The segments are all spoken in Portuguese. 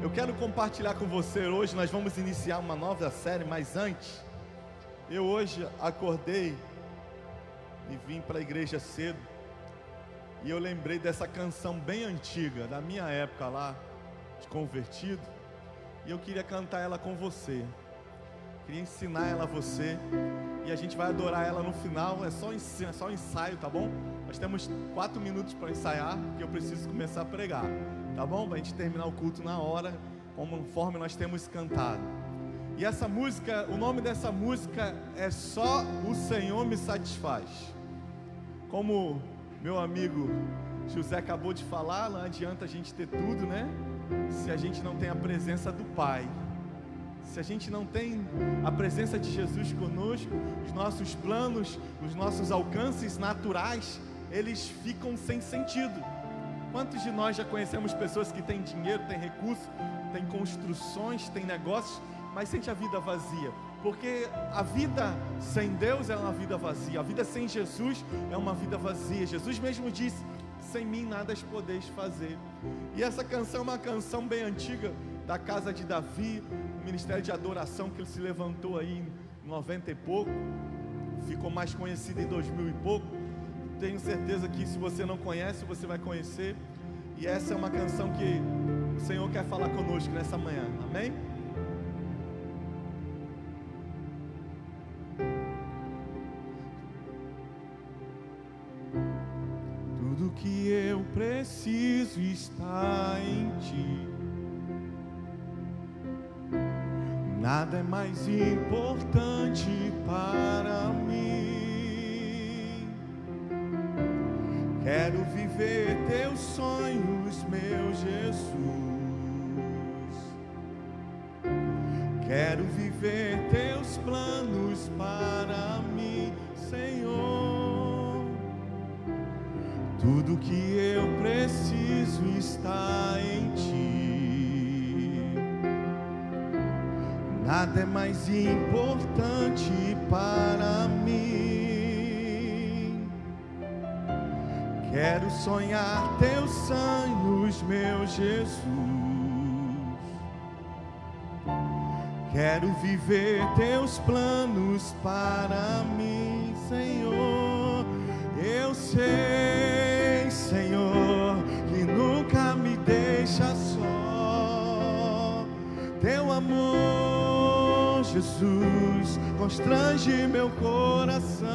Eu quero compartilhar com você hoje. Nós vamos iniciar uma nova série, mas antes, eu hoje acordei e vim para a igreja cedo, e eu lembrei dessa canção bem antiga, da minha época lá, de convertido, e eu queria cantar ela com você, queria ensinar ela a você, e a gente vai adorar ela no final. É só um ensaio, tá bom? Nós temos 4 minutos para ensaiar, porque eu preciso começar a pregar, tá bom? Para a gente terminar o culto na hora, conforme nós temos cantado. E essa música, o nome dessa música é Só o Senhor Me Satisfaz. Como meu amigo José acabou de falar, não adianta a gente ter tudo, né? Se a gente não tem a presença do Pai. Se a gente não tem a presença de Jesus conosco, os nossos planos, os nossos alcances naturais, eles ficam sem sentido. Quantos de nós já conhecemos pessoas que têm dinheiro, têm recursos, têm construções, têm negócios, mas sente a vida vazia? Porque a vida sem Deus é uma vida vazia, a vida sem Jesus é uma vida vazia. Jesus mesmo disse: sem mim nada podeis fazer. E essa canção é uma canção bem antiga, da casa de Davi, o ministério de adoração que ele se levantou aí em 90 e pouco, ficou mais conhecido em 2000 e pouco. Tenho certeza que se você não conhece, você vai conhecer. E essa é uma canção que o Senhor quer falar conosco nessa manhã, amém? Tudo que eu preciso está em Ti. Nada é mais importante para mim. Quero viver Teus sonhos, meu Jesus. Quero viver Teus planos para mim, Senhor. Tudo que eu preciso está em Ti. Nada é mais importante para mim. Quero sonhar Teus sonhos, meu Jesus. Quero viver Teus planos para mim, Senhor. Eu sei, Senhor, que nunca me deixa só. Teu amor, Jesus, constrange meu coração.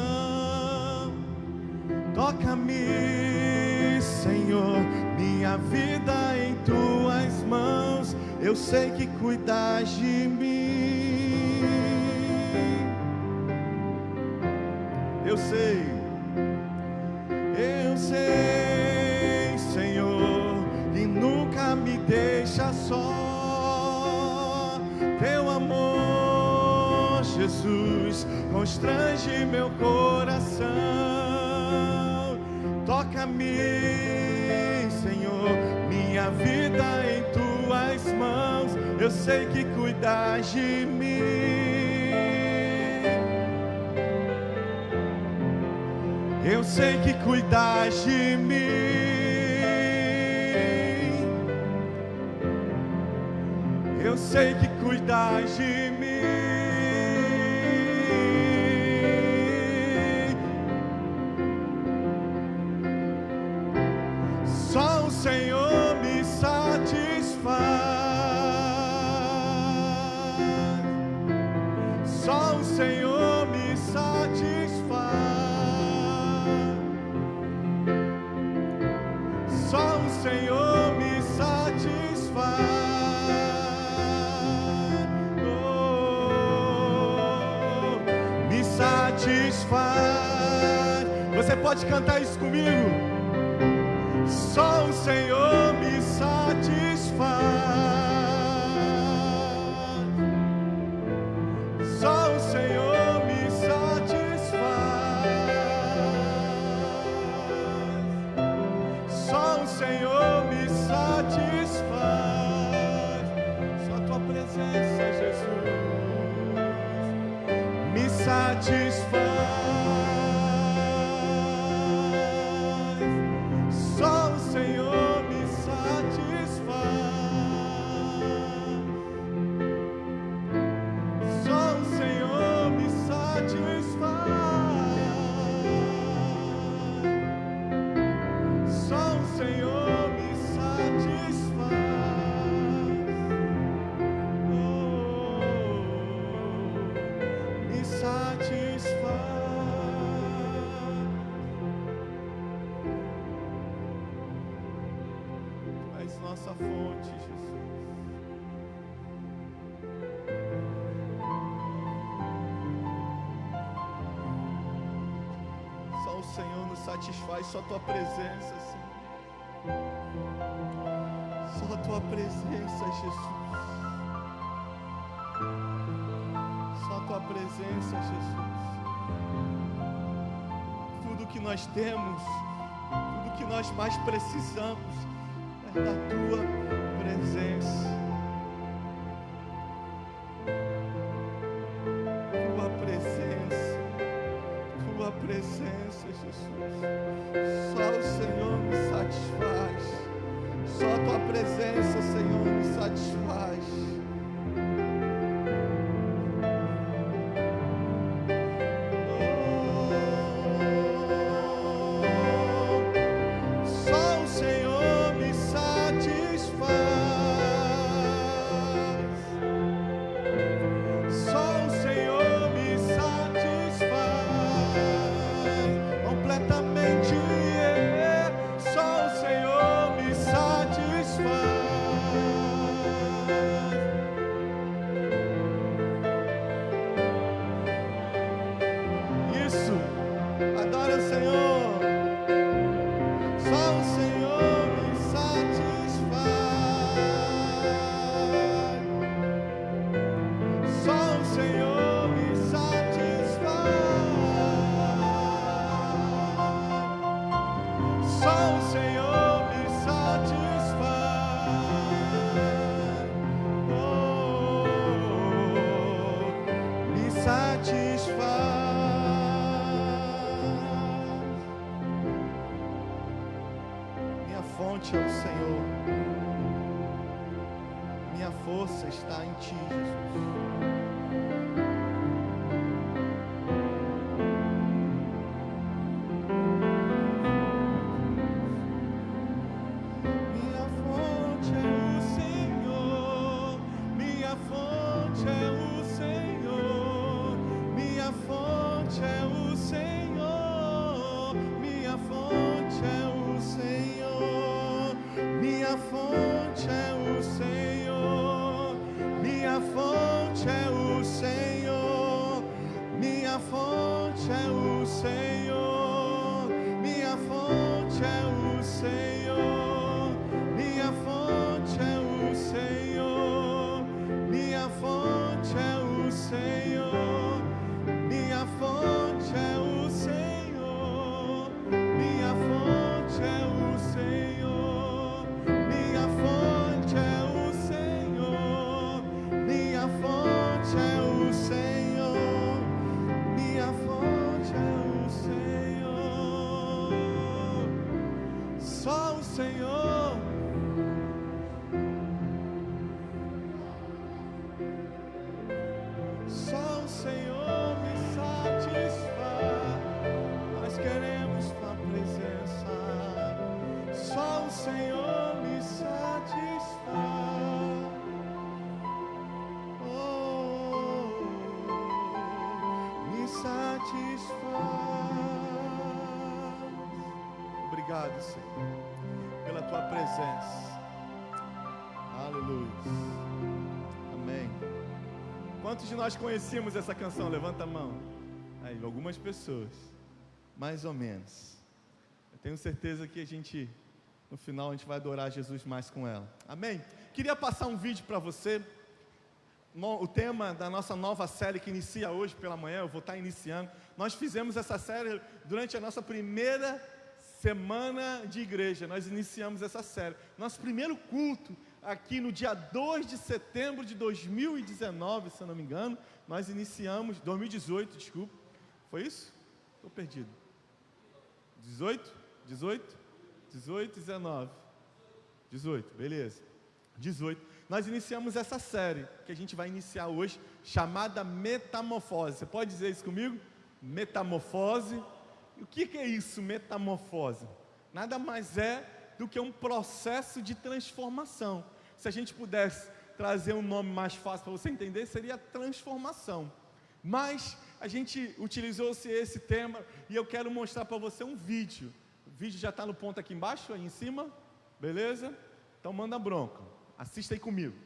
Toca-me, Senhor, minha vida em Tuas mãos. Eu sei que cuidas de mim. Eu sei, Senhor, que nunca me deixa só. Teu amor, Jesus, constrange meu coração. Toca-me, Senhor, minha vida em Tuas mãos. Eu sei que cuidas de mim. Eu sei que cuidas de mim. Eu sei que cuidas de mim. Só o Senhor me satisfaz. Só o Senhor me satisfaz. Só o Senhor me satisfaz. Oh, me satisfaz. Você pode cantar isso comigo? Só o Senhor me satisfaz. Só o Senhor me satisfaz. Só o Senhor me satisfaz. Só a Tua presença, Jesus, me satisfaz. Só o Senhor me Senhor nos satisfaz, só tua presença, Senhor. Só tua presença, Jesus. Só tua presença, Jesus. Tudo que nós temos, tudo que nós mais precisamos é da tua presença. Tua presença, Jesus. Só o Senhor nos satisfaz. Só tua presença, Senhor, nos satisfaz. Só o Senhor me satisfaz. Só o Senhor me satisfaz completamente. Só o Senhor me satisfaz. Isso, adora o Senhor. Só o Senhor me satisfaz. Só o Senhor me satisfaz. Só o Senhor me satisfaz. Me satisfaz. Minha fonte é o Senhor. Minha força está em ti, Jesus. Minha fonte é o Senhor. Minha fonte é o Senhor. Minha fonte é o Senhor. Minha fonte é o Senhor. Minha fonte é o Senhor. Minha fonte é o Senhor. Minha fonte é o Senhor. Minha fonte é o Senhor. Minha fonte é o Senhor. Minha fonte é o Senhor. Minha fonte é o Senhor. Minha fonte é o Senhor. Minha fonte é o Senhor. Minha fonte é o Senhor. Minha fonte é o Senhor. Só o Senhor. Só o Senhor me satisfaz. Nós queremos tua presença. Só o Senhor me satisfaz. Oh, me satisfaz. Obrigado, Senhor, pela tua presença. Aleluia. Amém. Quantos de nós conhecíamos essa canção? Levanta a mão. Aí, algumas pessoas, mais ou menos. Eu tenho certeza que no final, a gente vai adorar Jesus mais com ela. Amém? Queria passar um vídeo para você. O tema da nossa nova série que inicia hoje pela manhã, eu vou estar iniciando. Nós fizemos essa série durante a nossa primeira semana de igreja. Nós iniciamos essa série. Nosso primeiro culto aqui no dia 2 de setembro de 2019, se eu não me engano, nós iniciamos, 2018, desculpa, foi isso? Estou perdido. 18, 19, 18, beleza, 18, nós iniciamos essa série, que a gente vai iniciar hoje, chamada Metamorfose. Você pode dizer isso comigo? Metamorfose. E o que é isso, metamorfose? Nada mais é do que um processo de transformação. Se a gente pudesse trazer um nome mais fácil para você entender, seria transformação. Mas a gente utilizou-se esse tema e eu quero mostrar para você um vídeo. O vídeo já está no ponto aqui embaixo, aí em cima, beleza? Então manda bronca, assista aí comigo.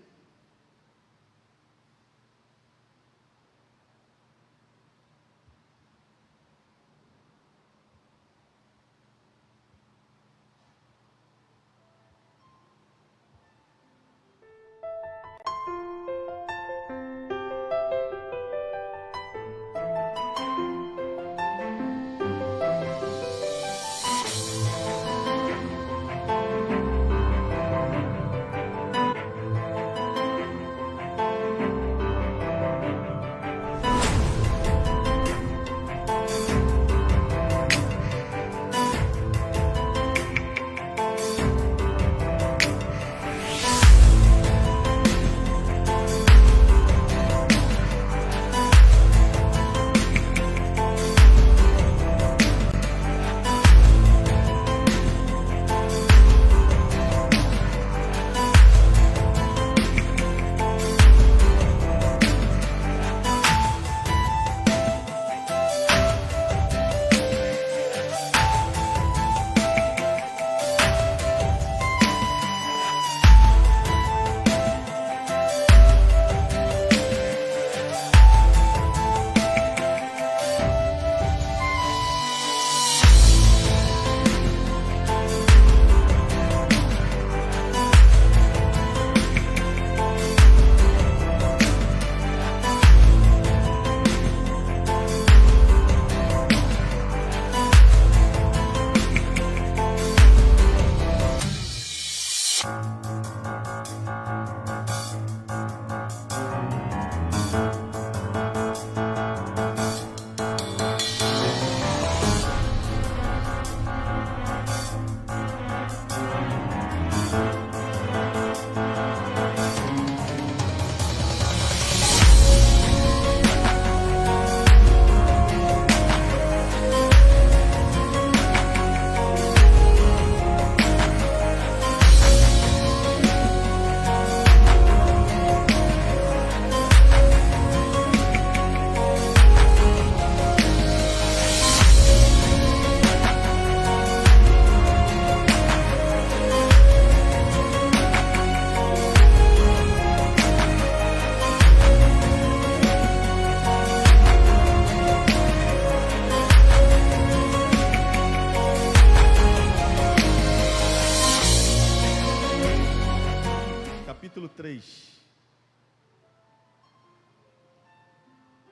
capítulo 3.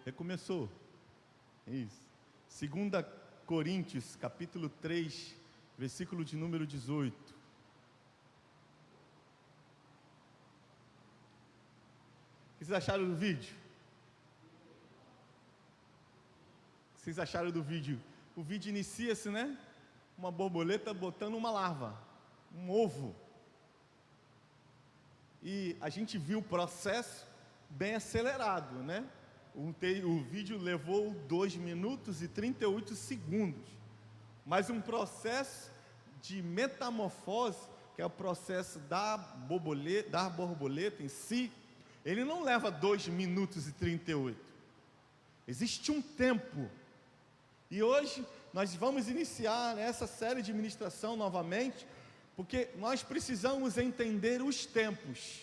Recomeçou. Isso. 2 Coríntios, capítulo 3, versículo de número 18. O que vocês acharam do vídeo? O que vocês acharam do vídeo? O vídeo inicia-se, né? Uma borboleta botando uma larva, um ovo. E a gente viu o processo bem acelerado, né? O vídeo levou 2 minutos e 38 segundos. Mas um processo de metamorfose, que é o processo da borboleta em si, ele não leva 2 minutos e 38. Existe um tempo. E hoje nós vamos iniciar essa série de ministração novamente, porque nós precisamos entender os tempos.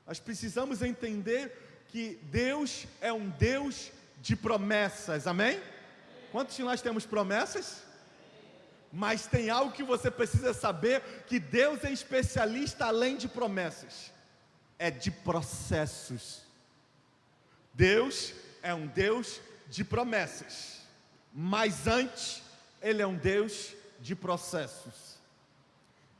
Nós precisamos entender que Deus é um Deus de promessas, amém? Quantos de nós temos promessas? Mas tem algo que você precisa saber, que Deus é especialista além de promessas, é de processos. Deus é um Deus de promessas, mas antes, Ele é um Deus de processos.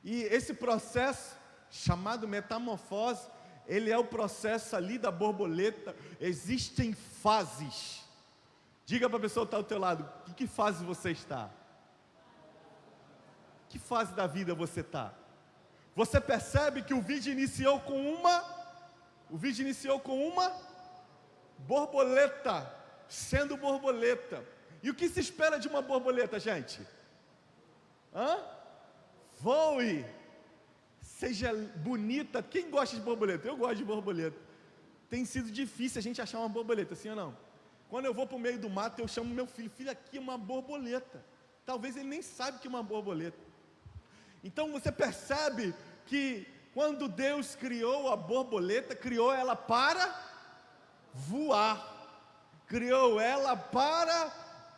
E esse processo, chamado metamorfose, ele é o processo ali da borboleta. Existem fases. Diga para a pessoa que está ao teu lado, em que fase você está? Que fase da vida você está? Você percebe que o vídeo iniciou com uma borboleta, sendo borboleta. E o que se espera de uma borboleta, gente? Voe, seja bonita. Quem gosta de borboleta? Eu gosto de borboleta. Tem sido difícil a gente achar uma borboleta, sim ou não? Quando eu vou para o meio do mato, eu chamo meu filho, filho, aqui é uma borboleta. Talvez ele nem saiba que é uma borboleta. Então você percebe que quando Deus criou a borboleta, criou ela para voar, criou ela para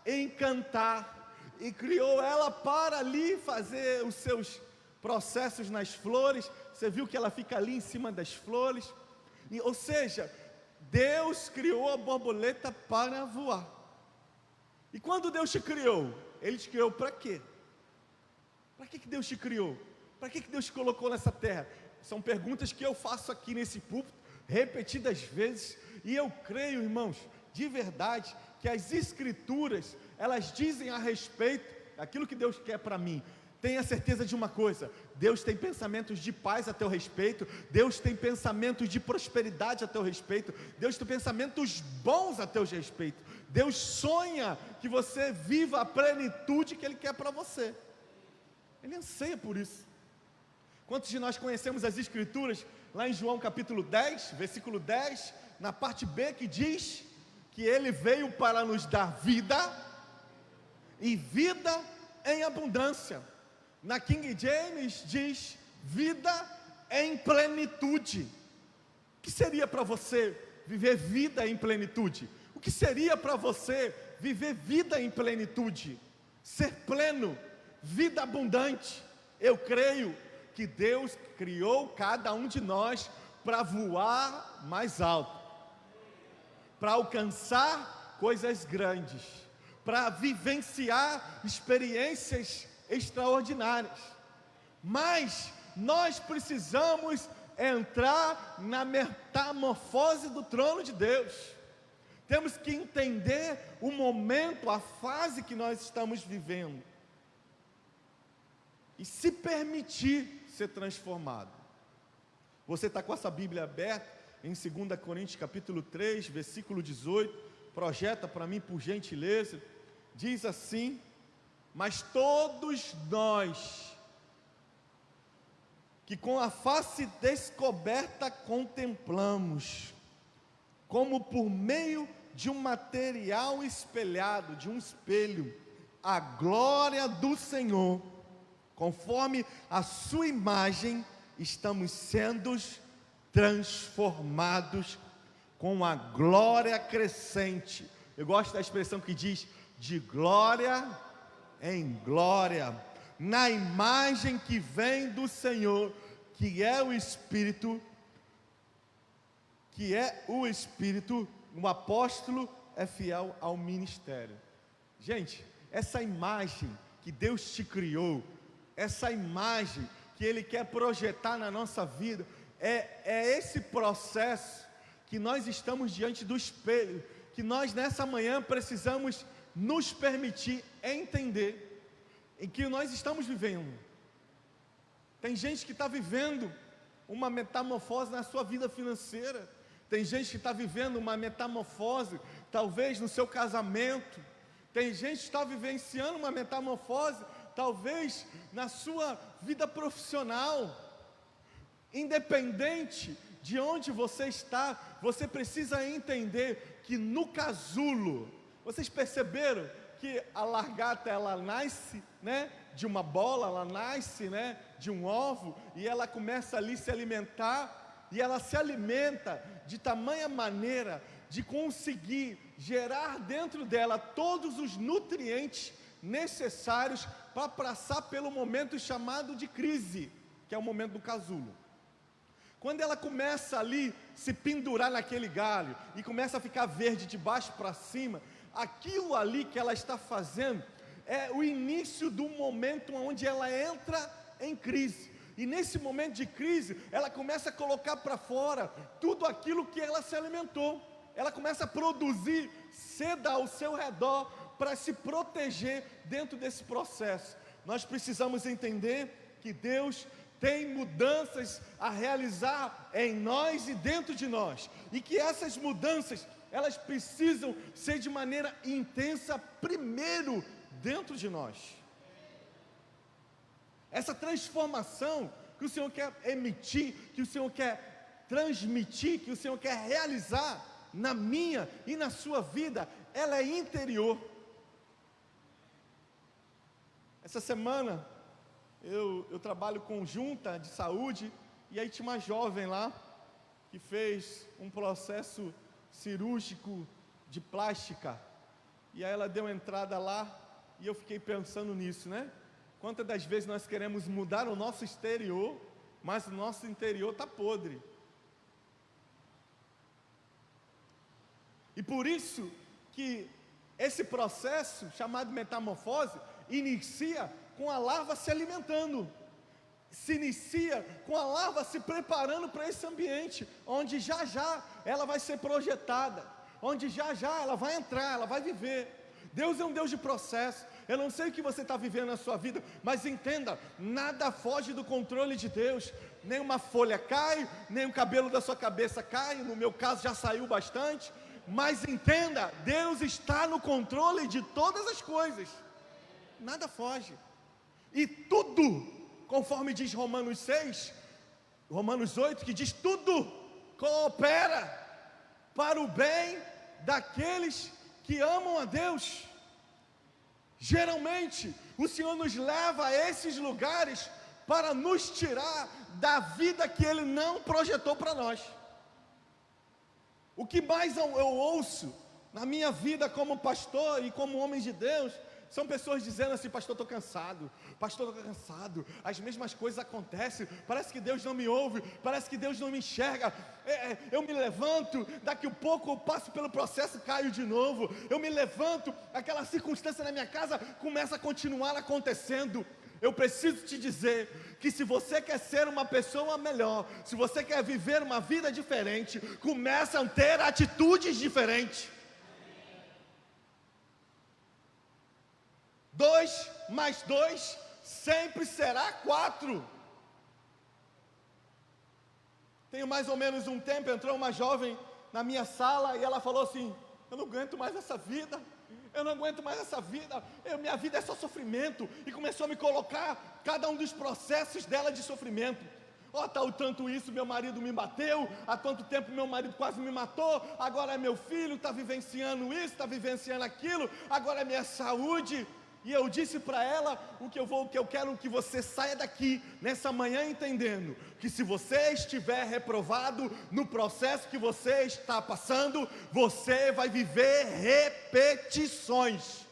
encantar, e criou ela para ali fazer os seus processos nas flores. Você viu que ela fica ali em cima das flores, ou seja, Deus criou a borboleta para voar. E quando Deus te criou, Ele te criou para quê? Para que Deus te criou? Para que Deus te colocou nessa terra? São perguntas que eu faço aqui nesse púlpito, repetidas vezes, e eu creio, irmãos, de verdade, que as Escrituras, elas dizem a respeito daquilo que Deus quer para mim. Tenha certeza de uma coisa: Deus tem pensamentos de paz a teu respeito, Deus tem pensamentos de prosperidade a teu respeito, Deus tem pensamentos bons a teu respeito. Deus sonha que você viva a plenitude que Ele quer para você. Ele anseia por isso. Quantos de nós conhecemos as Escrituras, lá em João capítulo 10, versículo 10, na parte B, que diz que Ele veio para nos dar vida, e vida em abundância. Na King James diz, vida em plenitude. O que seria para você viver vida em plenitude? O que seria para você viver vida em plenitude? Ser pleno, vida abundante. Eu creio que Deus criou cada um de nós para voar mais alto, para alcançar coisas grandes, para vivenciar experiências extraordinárias. Mas nós precisamos entrar na metamorfose do trono de Deus. Temos que entender o momento, a fase que nós estamos vivendo, e se permitir ser transformado. Você está com essa Bíblia aberta em 2 Coríntios capítulo 3, versículo 18, projeta para mim por gentileza. Diz assim: mas todos nós, que com a face descoberta contemplamos, como por meio de um material espelhado, de um espelho, a glória do Senhor, conforme a sua imagem, estamos sendo transformados com a glória crescente. Eu gosto da expressão que diz, de glória em glória, na imagem que vem do Senhor, que é o Espírito, o apóstolo é fiel ao ministério. Gente, essa imagem que Deus te criou, essa imagem que Ele quer projetar na nossa vida, é esse processo que nós estamos diante do espelho, que nós nessa manhã precisamos nos permitir entender em que nós estamos vivendo. Tem gente que está vivendo uma metamorfose na sua vida financeira, tem gente que está vivendo uma metamorfose, talvez no seu casamento, tem gente que está vivenciando uma metamorfose, talvez na sua vida profissional. Independente de onde você está, você precisa entender que no casulo, vocês perceberam que a lagarta, ela nasce, né, de uma bola, ela nasce, né, de um ovo, e ela começa ali a se alimentar, e ela se alimenta de tamanha maneira de conseguir gerar dentro dela todos os nutrientes necessários para passar pelo momento chamado de crise, que é o momento do casulo. Quando ela começa ali se pendurar naquele galho e começa a ficar verde de baixo para cima, aquilo ali que ela está fazendo é o início do momento onde ela entra em crise. E nesse momento de crise, ela começa a colocar para fora tudo aquilo que ela se alimentou. Ela começa a produzir seda ao seu redor para se proteger dentro desse processo. Nós precisamos entender que Deus tem mudanças a realizar em nós e dentro de nós, e que essas mudanças, elas precisam ser de maneira intensa primeiro dentro de nós. Essa transformação que o Senhor quer emitir, que o Senhor quer transmitir, que o Senhor quer realizar na minha e na sua vida, ela é interior. Essa semana eu trabalho com junta de saúde, e aí tinha uma jovem lá que fez um processo cirúrgico de plástica, e aí ela deu entrada lá, e eu fiquei pensando nisso, né? Quantas das vezes nós queremos mudar o nosso exterior, mas o nosso interior está podre. E por isso que esse processo chamado metamorfose inicia com a larva se alimentando, se inicia com a larva se preparando para esse ambiente, onde já já ela vai ser projetada, onde já já ela vai entrar, ela vai viver. Deus é um Deus de processo. Eu não sei o que você está vivendo na sua vida, mas entenda, nada foge do controle de Deus. Nem uma folha cai, nem o cabelo da sua cabeça cai, no meu caso já saiu bastante, mas entenda, Deus está no controle de todas as coisas, nada foge, e tudo, conforme diz Romanos 6, Romanos 8, que diz: tudo coopera para o bem daqueles que amam a Deus. Geralmente, o Senhor nos leva a esses lugares para nos tirar da vida que Ele não projetou para nós. O que mais eu ouço na minha vida como pastor e como homem de Deus, são pessoas dizendo assim: pastor, estou cansado, as mesmas coisas acontecem, parece que Deus não me ouve, parece que Deus não me enxerga, eu me levanto, daqui a pouco eu passo pelo processo, caio de novo, eu me levanto, aquela circunstância na minha casa começa a continuar acontecendo. Eu preciso te dizer que se você quer ser uma pessoa melhor, se você quer viver uma vida diferente, começa a ter atitudes diferentes. 2 mais 2 sempre será 4. Tenho mais ou menos um tempo, entrou uma jovem na minha sala e ela falou assim: eu não aguento mais essa vida, minha vida é só sofrimento. E começou a me colocar cada um dos processos dela de sofrimento. Tá o tanto isso, meu marido me bateu, há quanto tempo meu marido quase me matou, agora é meu filho, está vivenciando isso, está vivenciando aquilo, agora é minha saúde. E eu disse para ela o que eu quero que você saia daqui nessa manhã entendendo que se você estiver reprovado no processo que você está passando, você vai viver repetições.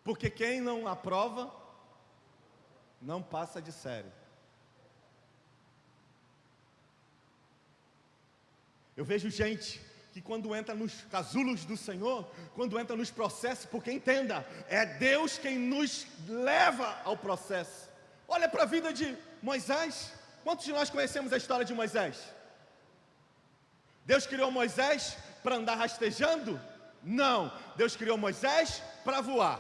Porque quem não aprova, não passa de série. Eu vejo gente que quando entra nos casulos do Senhor, quando entra nos processos, porque entenda, é Deus quem nos leva ao processo. Olha para a vida de Moisés. Quantos de nós conhecemos a história de Moisés? Deus criou Moisés para andar rastejando? Não, Deus criou Moisés para voar.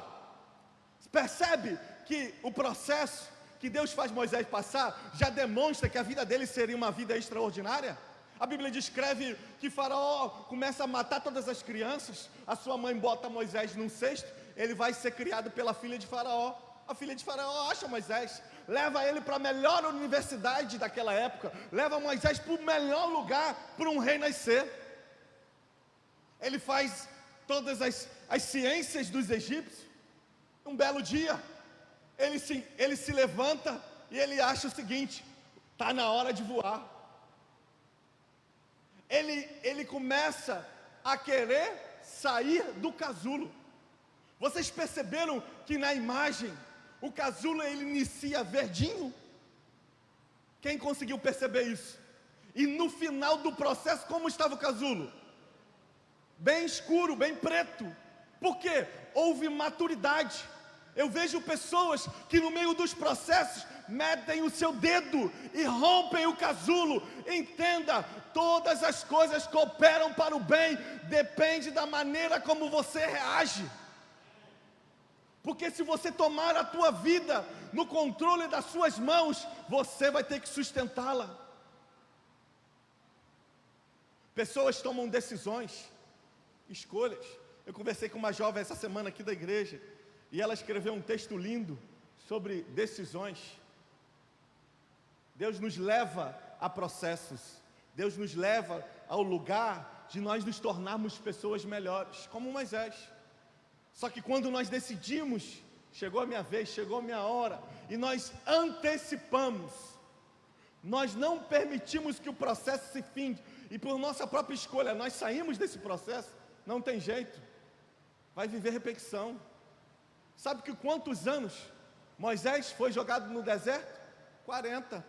Percebe que o processo que Deus faz Moisés passar já demonstra que a vida dele seria uma vida extraordinária? A Bíblia descreve que Faraó começa a matar todas as crianças, a sua mãe bota Moisés num cesto, ele vai ser criado pela filha de Faraó. A filha de Faraó acha Moisés, leva ele para a melhor universidade daquela época, leva Moisés para o melhor lugar para um rei nascer. Ele faz todas as ciências dos egípcios. Um belo dia, ele se levanta e ele acha o seguinte: está na hora de voar. Ele começa a querer sair do casulo. Vocês perceberam que na imagem o casulo ele inicia verdinho? Quem conseguiu perceber isso? E no final do processo, como estava o casulo? Bem escuro, bem preto. Por quê? Houve maturidade. Eu vejo pessoas que no meio dos processos metem o seu dedo e rompem o casulo. Entenda, todas as coisas cooperam para o bem, depende da maneira como você reage. Porque se você tomar a tua vida no controle das suas mãos, você vai ter que sustentá-la. Pessoas tomam decisões, escolhas. Eu conversei com uma jovem essa semana aqui da igreja, e ela escreveu um texto lindo sobre decisões. Deus nos leva a processos. Deus nos leva ao lugar de nós nos tornarmos pessoas melhores, como Moisés. Só que quando nós decidimos, chegou a minha vez, chegou a minha hora, e nós antecipamos, nós não permitimos que o processo se finde, e por nossa própria escolha, nós saímos desse processo, não tem jeito, vai viver repetição. Sabe que quantos anos Moisés foi jogado no deserto? 40.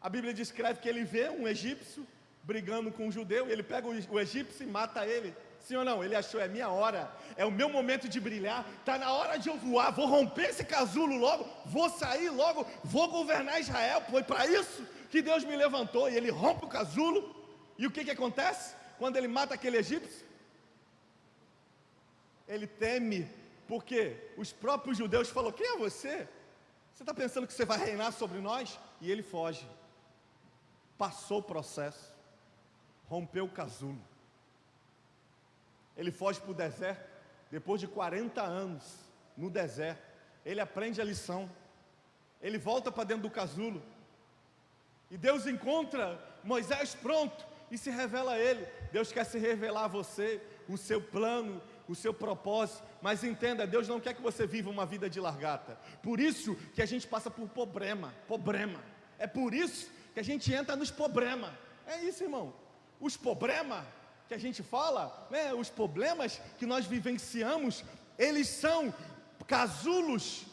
A Bíblia descreve que ele vê um egípcio brigando com um judeu, e ele pega o egípcio e mata ele. Sim ou não? Ele achou, é minha hora, é o meu momento de brilhar, está na hora de eu voar, vou romper esse casulo logo, vou sair logo, vou governar Israel, foi para isso que Deus me levantou. E ele rompe o casulo, e o que acontece? Quando ele mata aquele egípcio, ele teme, porque os próprios judeus falam: quem é você? Você está pensando que você vai reinar sobre nós? E ele foge, passou o processo, rompeu o casulo. Ele foge para o deserto, depois de 40 anos no deserto, ele aprende a lição, ele volta para dentro do casulo, e Deus encontra Moisés pronto, e se revela a ele. Deus quer se revelar a você, o seu plano, o seu propósito, mas entenda, Deus não quer que você viva uma vida de largata. Por isso que a gente passa por problema, é por isso que a gente entra nos problemas. É isso, irmão, os problemas que a gente fala, né, os problemas que nós vivenciamos, eles são casulos,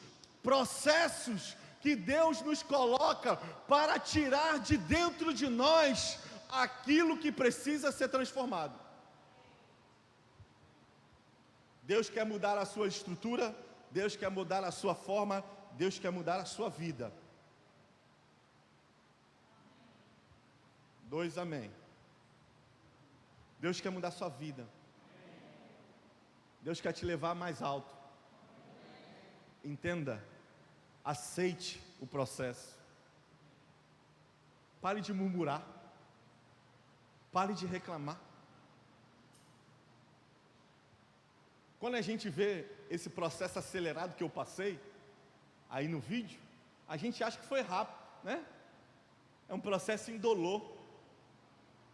processos que Deus nos coloca para tirar de dentro de nós aquilo que precisa ser transformado. Deus quer mudar a sua estrutura, Deus quer mudar a sua forma, Deus quer mudar a sua vida. 2, amém. Deus quer mudar a sua vida. Deus quer te levar mais alto. Entenda, aceite o processo. Pare de murmurar. Pare de reclamar. Quando a gente vê esse processo acelerado que eu passei, aí no vídeo, a gente acha que foi rápido, né? É um processo indolor.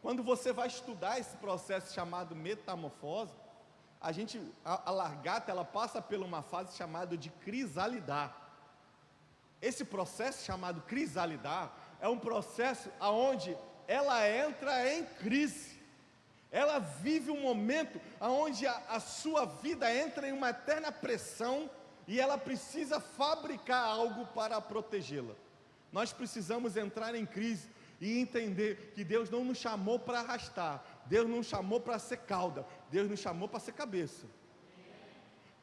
Quando você vai estudar esse processo chamado metamorfose, a largata, ela passa por uma fase chamada de crisalidar. Esse processo chamado crisalidar é um processo onde ela entra em crise. Ela vive um momento onde a sua vida entra em uma eterna pressão e ela precisa fabricar algo para protegê-la. Nós precisamos entrar em crise e entender que Deus não nos chamou para arrastar, Deus não nos chamou para ser cauda, Deus nos chamou para ser cabeça.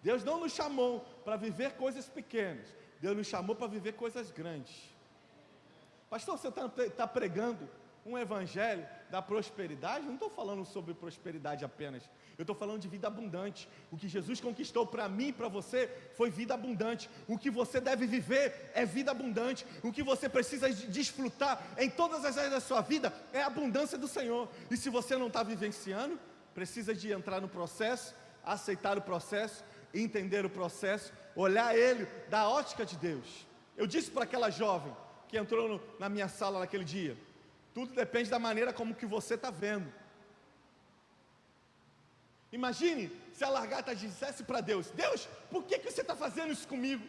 Deus não nos chamou para viver coisas pequenas, Deus nos chamou para viver coisas grandes. Pastor, você está pregando um evangelho da prosperidade? Não estou falando sobre prosperidade apenas, eu estou falando de vida abundante. O que Jesus conquistou para mim e para você foi vida abundante. O que você deve viver é vida abundante. O que você precisa desfrutar em todas as áreas da sua vida é a abundância do Senhor. E se você não está vivenciando, precisa de entrar no processo, aceitar o processo, entender o processo, olhar ele da ótica de Deus. Eu disse para aquela jovem que entrou na minha sala naquele dia: tudo depende da maneira como que você está vendo. Imagine se a lagarta dissesse para Deus: Deus, por que você está fazendo isso comigo?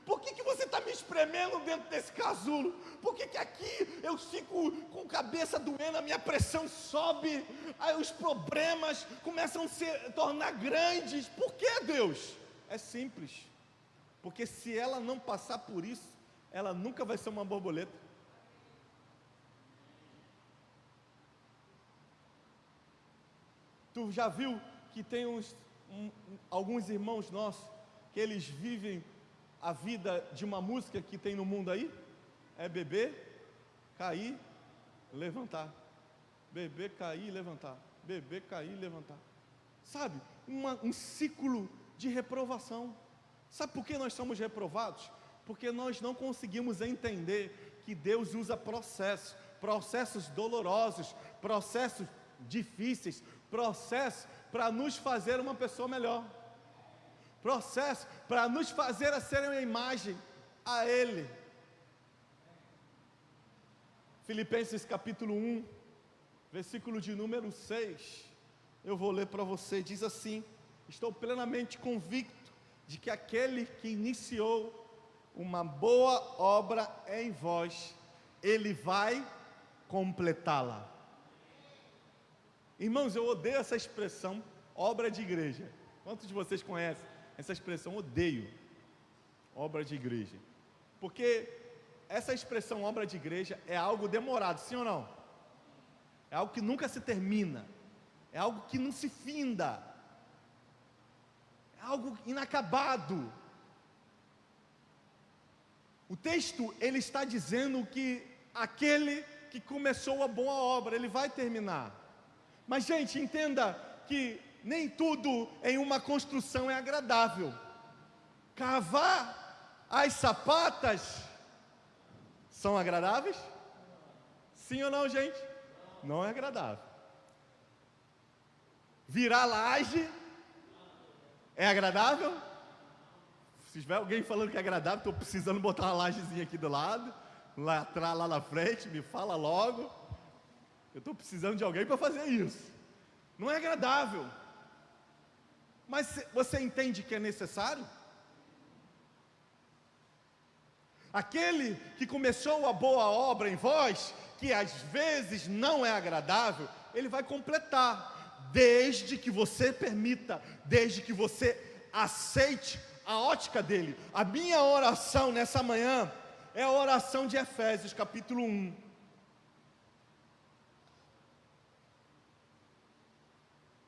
Por que você está me espremendo dentro desse casulo? Por que aqui eu fico com a cabeça doendo, a minha pressão sobe, aí os problemas começam a se tornar grandes? Por que, Deus? É simples, porque se ela não passar por isso, ela nunca vai ser uma borboleta. Tu já viu que tem alguns irmãos nossos, que eles vivem a vida de uma música que tem no mundo aí? É beber, cair, levantar. Beber, cair, levantar. Beber, cair, levantar. Sabe, um ciclo de reprovação. Sabe por que nós somos reprovados? Porque nós não conseguimos entender que Deus usa processos dolorosos, processos difíceis, processo para nos fazer uma pessoa melhor, processo para nos fazer a ser uma imagem a Ele. Filipenses capítulo 1, versículo de número 6, eu vou ler para você, diz assim: estou plenamente convicto de que aquele que iniciou uma boa obra em vós, Ele vai completá-la. Irmãos, eu odeio essa expressão, obra de igreja. Quantos de vocês conhecem essa expressão? Odeio obra de igreja, porque essa expressão obra de igreja é algo demorado, sim ou não? É algo que nunca se termina, é algo que não se finda, é algo inacabado. O texto, ele está dizendo que aquele que começou a boa obra, ele vai terminar. Mas, gente, entenda que nem tudo em uma construção é agradável. Cavar as sapatas são agradáveis? Sim ou não, gente? Não é agradável. Virar laje é agradável? Se tiver alguém falando que é agradável, estou precisando botar uma lajezinha aqui do lado, lá atrás, lá na frente, me fala logo. Eu estou precisando de alguém para fazer isso. Não é agradável, mas você entende que é necessário? Aquele que começou a boa obra em vós, que às vezes não é agradável, ele vai completar, desde que você permita, desde que você aceite a ótica dele. A minha oração nessa manhã é a oração de Efésios capítulo 1.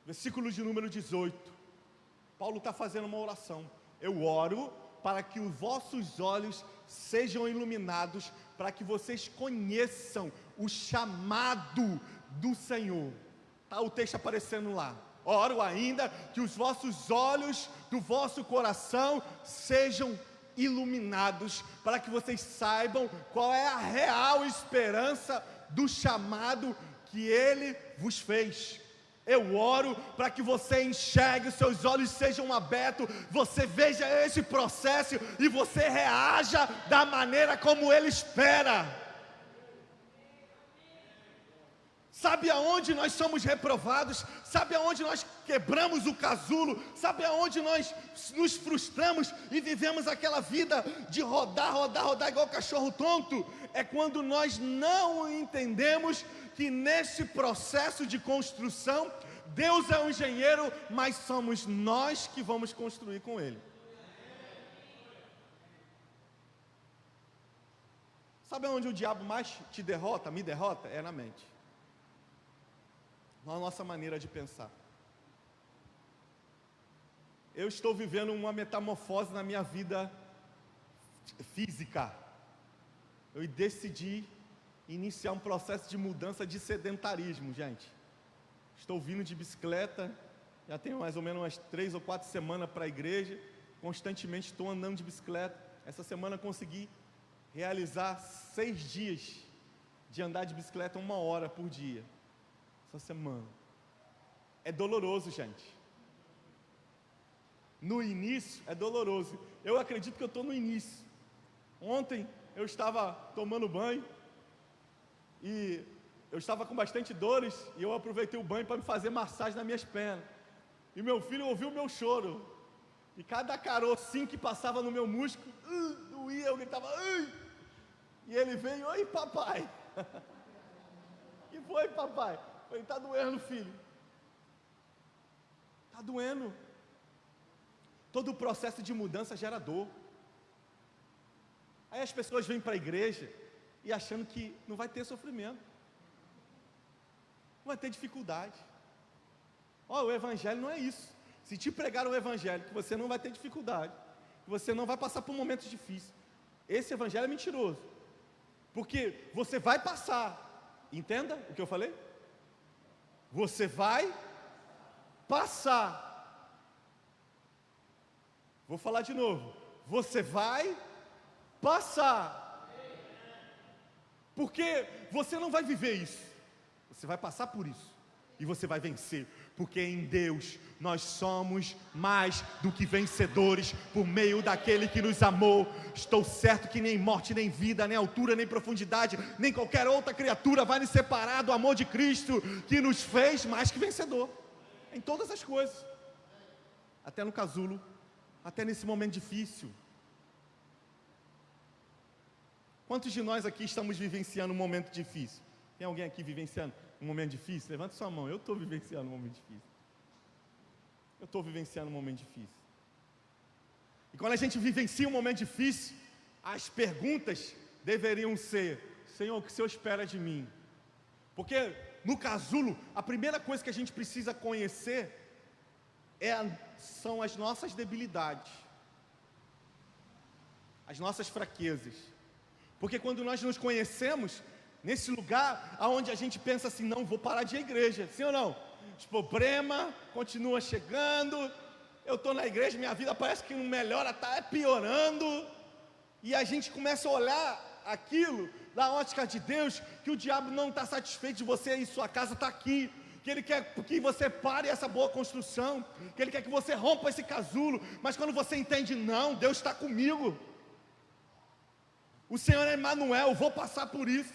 Versículo de número 18, Paulo está fazendo uma oração: eu oro para que os vossos olhos sejam iluminados, para que vocês conheçam o chamado do Senhor. Está o texto aparecendo lá. Oro ainda que os vossos olhos do vosso coração sejam iluminados, para que vocês saibam qual é a real esperança do chamado que Ele vos fez. Eu oro para que você enxergue, os seus olhos sejam abertos, você veja esse processo e você reaja da maneira como Ele espera. Sabe aonde nós somos reprovados? Sabe aonde nós quebramos o casulo? Sabe aonde nós nos frustramos e vivemos aquela vida de rodar igual cachorro tonto? É quando nós não entendemos que nesse processo de construção, Deus é o engenheiro, mas somos nós que vamos construir com Ele. Sabe onde o diabo mais te derrota, me derrota? É na mente. Na nossa maneira de pensar. Eu estou vivendo uma metamorfose na minha vida física. Eu decidi iniciar um processo de mudança de sedentarismo, gente. Estou vindo de bicicleta, já tenho mais ou menos umas 3 ou 4 semanas para a igreja, constantemente estou andando de bicicleta. Essa semana consegui realizar 6 dias de andar de bicicleta 1 hora por dia. Essa semana. É doloroso, gente. No início é doloroso. Eu acredito que eu estou no início. Ontem eu estava tomando banho e eu estava com bastante dores e eu aproveitei o banho para me fazer massagem nas minhas pernas. E meu filho ouviu o meu choro. E cada carocinho que passava no meu músculo, doía, eu gritava, e ele veio, oi papai. Que foi, papai? Eu falei, está doendo, filho. Está doendo. Todo o processo de mudança gera dor. Aí as pessoas vêm para a igreja e achando que não vai ter sofrimento, não vai ter dificuldade. O evangelho não é isso. Se te pregaram o evangelho, que você não vai ter dificuldade, que você não vai passar por momentos difíceis, esse evangelho é mentiroso, porque você vai passar. Entenda o que eu falei? Você vai passar. Vou falar de novo. Você vai passar. Porque você não vai viver isso. Você vai passar por isso. E você vai vencer. Porque em Deus nós somos mais do que vencedores por meio daquele que nos amou. Estou certo que nem morte, nem vida, nem altura, nem profundidade, nem qualquer outra criatura vai nos separar do amor de Cristo, que nos fez mais que vencedor. Em todas as coisas. Até no casulo. Até nesse momento difícil. Quantos de nós aqui estamos vivenciando um momento difícil? Tem alguém aqui vivenciando um momento difícil? Levanta sua mão. Eu estou vivenciando um momento difícil. Eu estou vivenciando um momento difícil. E quando a gente vivencia um momento difícil, as perguntas deveriam ser: Senhor, o que o Senhor espera de mim? Porque no casulo, a primeira coisa que a gente precisa conhecer são as nossas debilidades, as nossas fraquezas. Porque quando nós nos conhecemos, nesse lugar onde a gente pensa assim, não, vou parar de ir à igreja, sim ou não? Os problemas continuam chegando, eu estou na igreja, minha vida parece que não melhora, está piorando, e a gente começa a olhar aquilo da ótica de Deus, que o diabo não está satisfeito de você e sua casa está aqui, que Ele quer que você pare essa boa construção, que Ele quer que você rompa esse casulo, mas quando você entende, não, Deus está comigo, o Senhor é Emanuel, eu vou passar por isso,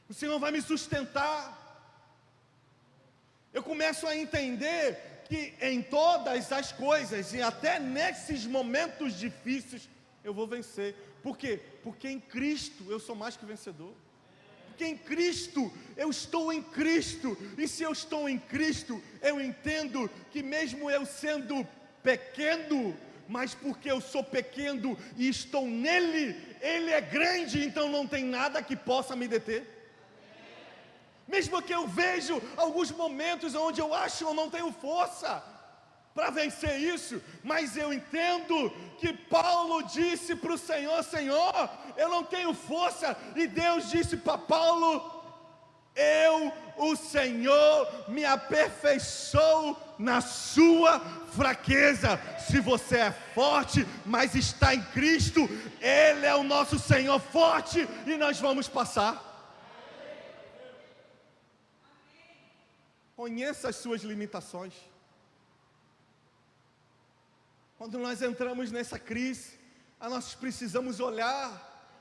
o Senhor vai me sustentar, eu começo a entender que em todas as coisas, e até nesses momentos difíceis, eu vou vencer. Por quê? Porque em Cristo eu sou mais que vencedor. Porque em Cristo, eu estou em Cristo, e se eu estou em Cristo, eu entendo que mesmo eu sendo pequeno, mas porque eu sou pequeno e estou nele, Ele é grande, então não tem nada que possa me deter. Mesmo que eu vejo alguns momentos onde eu acho que eu não tenho força para vencer isso, mas eu entendo que Paulo disse para o Senhor, Senhor, eu não tenho força, e Deus disse para Paulo, o Senhor, me aperfeiçoou na sua fraqueza. Se você é forte, mas está em Cristo, Ele é o nosso Senhor forte, e nós vamos passar. Conheça as suas limitações. Quando nós entramos nessa crise, nós precisamos olhar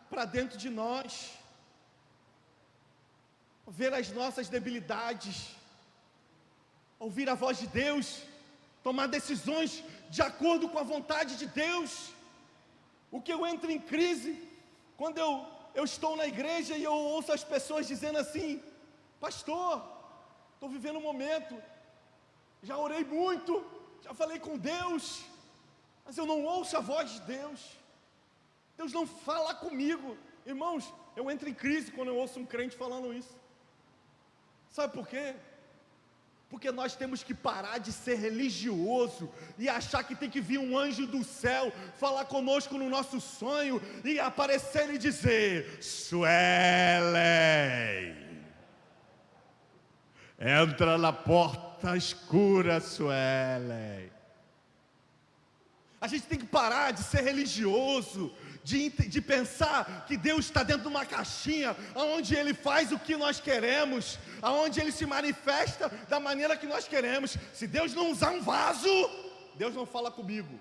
para dentro de nós, ver as nossas debilidades, ouvir a voz de Deus, tomar decisões de acordo com a vontade de Deus. O que eu entro em crise, quando eu estou na igreja e eu ouço as pessoas dizendo assim, pastor, estou vivendo um momento, já orei muito, já falei com Deus, mas eu não ouço a voz de Deus, Deus não fala comigo, Irmãos, eu entro em crise quando eu ouço um crente falando isso. Sabe por quê? Porque nós temos que parar de ser religioso e achar que tem que vir um anjo do céu falar conosco no nosso sonho e aparecer e dizer: Suelen, entra na porta escura, Suelen. A gente tem que parar de ser religioso, de pensar que Deus está dentro de uma caixinha, onde Ele faz o que nós queremos, onde Ele se manifesta da maneira que nós queremos. Se Deus não usar um vaso, Deus não fala comigo.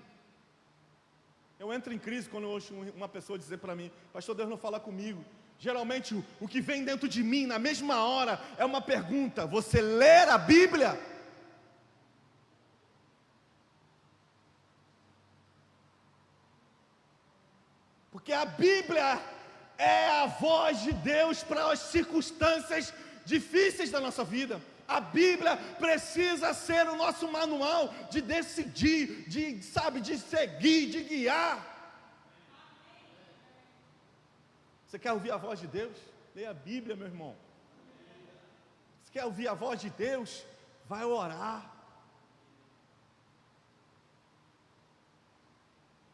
Eu entro em crise quando eu ouço uma pessoa dizer para mim: pastor, Deus não fala comigo. Geralmente o que vem dentro de mim na mesma hora é uma pergunta: você lê a Bíblia? Porque a Bíblia é a voz de Deus para as circunstâncias difíceis da nossa vida. A Bíblia precisa ser o nosso manual de decidir, de seguir, de guiar. Você quer ouvir a voz de Deus? Leia a Bíblia, meu irmão. Você quer ouvir a voz de Deus? Vai orar.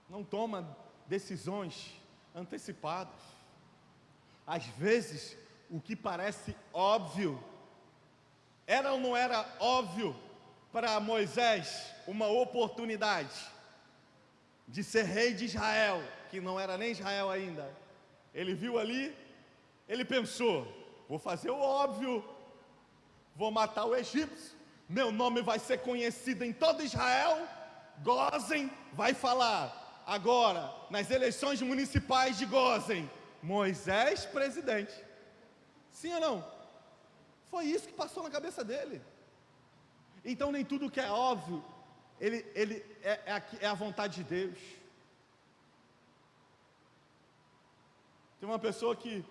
Não toma decisões antecipadas. Às vezes, o que parece óbvio, era ou não era óbvio para Moisés uma oportunidade de ser rei de Israel, que não era nem Israel ainda. Ele viu ali, ele pensou: vou fazer o óbvio, vou matar o egípcio, meu nome vai ser conhecido em todo Israel, Gósen vai falar. Agora, nas eleições municipais de Gósen, Moisés presidente. Sim ou não? Foi isso que passou na cabeça dele. Então nem tudo que é óbvio, é a vontade de Deus. Tem uma pessoa que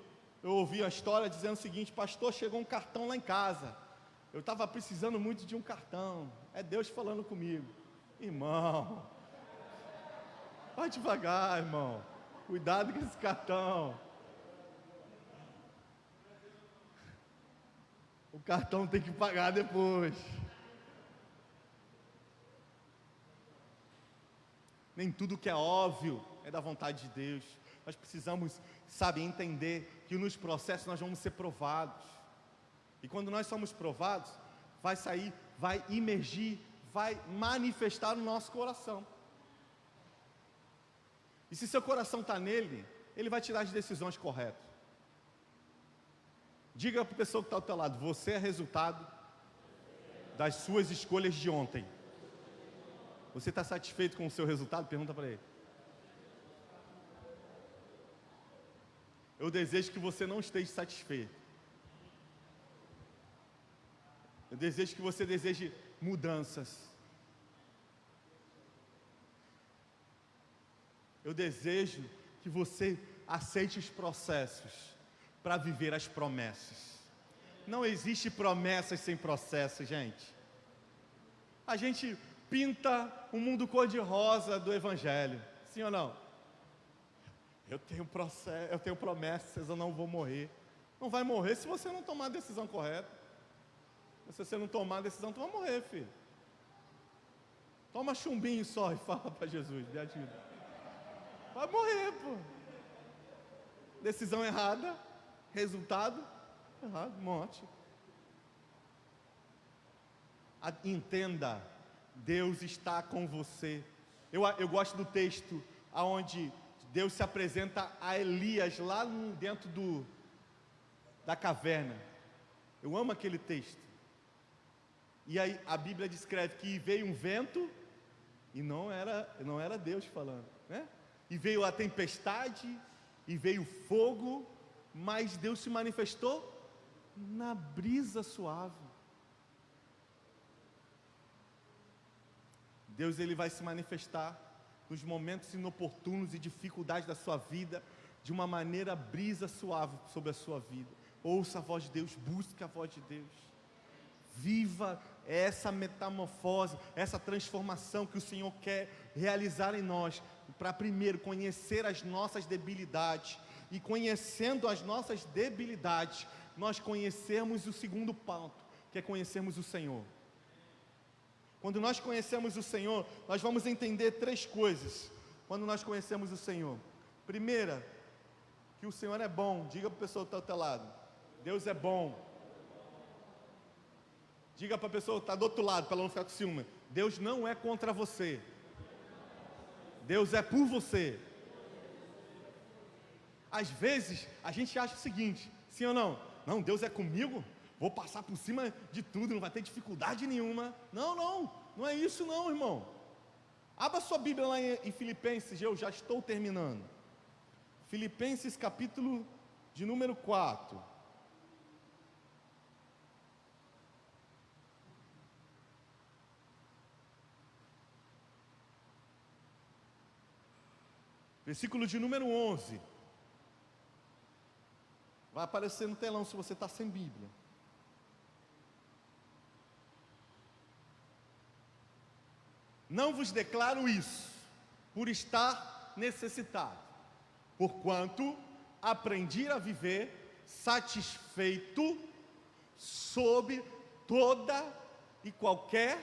eu ouvi a história dizendo o seguinte: pastor, chegou um cartão lá em casa, eu estava precisando muito de um cartão, é Deus falando comigo. Irmão, vai devagar, irmão. Cuidado com esse cartão. O cartão tem que pagar depois. Nem tudo que é óbvio é da vontade de Deus. Nós precisamos, entender que nos processos nós vamos ser provados. E quando nós somos provados, vai imergir, vai manifestar no nosso coração. E se seu coração está nele, ele vai tirar as decisões corretas. Diga para a pessoa que está ao teu lado: você é resultado das suas escolhas de ontem. Você está satisfeito com o seu resultado? Pergunta para ele. Eu desejo que você não esteja satisfeito. Eu desejo que você deseje mudanças. Eu desejo que você aceite os processos para viver as promessas. Não existe promessas sem processo, gente. A gente pinta um mundo cor-de-rosa do Evangelho, sim ou não? Eu tenho promessas, eu não vou morrer. Não vai morrer se você não tomar a decisão correta. Se você não tomar a decisão, tu vai morrer, filho. Toma chumbinho só e fala para Jesus, me ajuda. Vai morrer, pô. Decisão errada, resultado errado, morte. Entenda, Deus está com você. Eu gosto do texto onde Deus se apresenta a Elias lá dentro da caverna. Eu amo aquele texto. E aí a Bíblia descreve que veio um vento e não era Deus falando, né? E veio a tempestade, e veio fogo, mas Deus se manifestou na brisa suave. Deus, ele vai se manifestar nos momentos inoportunos e dificuldades da sua vida, de uma maneira brisa suave sobre a sua vida. Ouça a voz de Deus, busque a voz de Deus. Viva essa metamorfose, essa transformação que o Senhor quer realizar em nós, para primeiro conhecer as nossas debilidades e conhecendo as nossas debilidades, nós conhecermos o segundo ponto, que é conhecermos o Senhor. Quando nós conhecemos o Senhor, nós vamos entender 3 coisas. Quando nós conhecemos o Senhor, primeira, que o Senhor é bom. Diga para a pessoa que está ao teu lado: Deus é bom. Diga para a pessoa que está do outro lado, para ela não ficar com ciúme: Deus não é contra você, Deus é por você. Às vezes a gente acha o seguinte: sim ou não? Não, Deus é comigo, vou passar por cima de tudo, não vai ter dificuldade nenhuma. Não é isso não, irmão. Abra sua Bíblia lá em Filipenses, eu já estou terminando. Filipenses capítulo de número 4. Versículo de número 11. Vai aparecer no telão se você está sem Bíblia. Não vos declaro isso por estar necessitado, porquanto aprendi a viver satisfeito sob toda e qualquer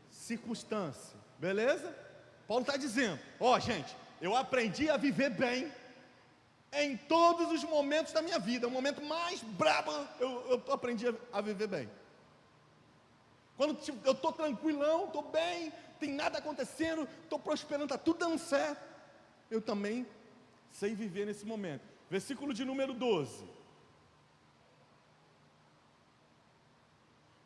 circunstância. Beleza? Paulo está dizendo: gente, eu aprendi a viver bem em todos os momentos da minha vida. O momento mais brabo, eu aprendi a viver bem. Quando eu estou tranquilão, estou bem, tem nada acontecendo, estou prosperando, está tudo dando certo, eu também sei viver nesse momento. Versículo de número 12.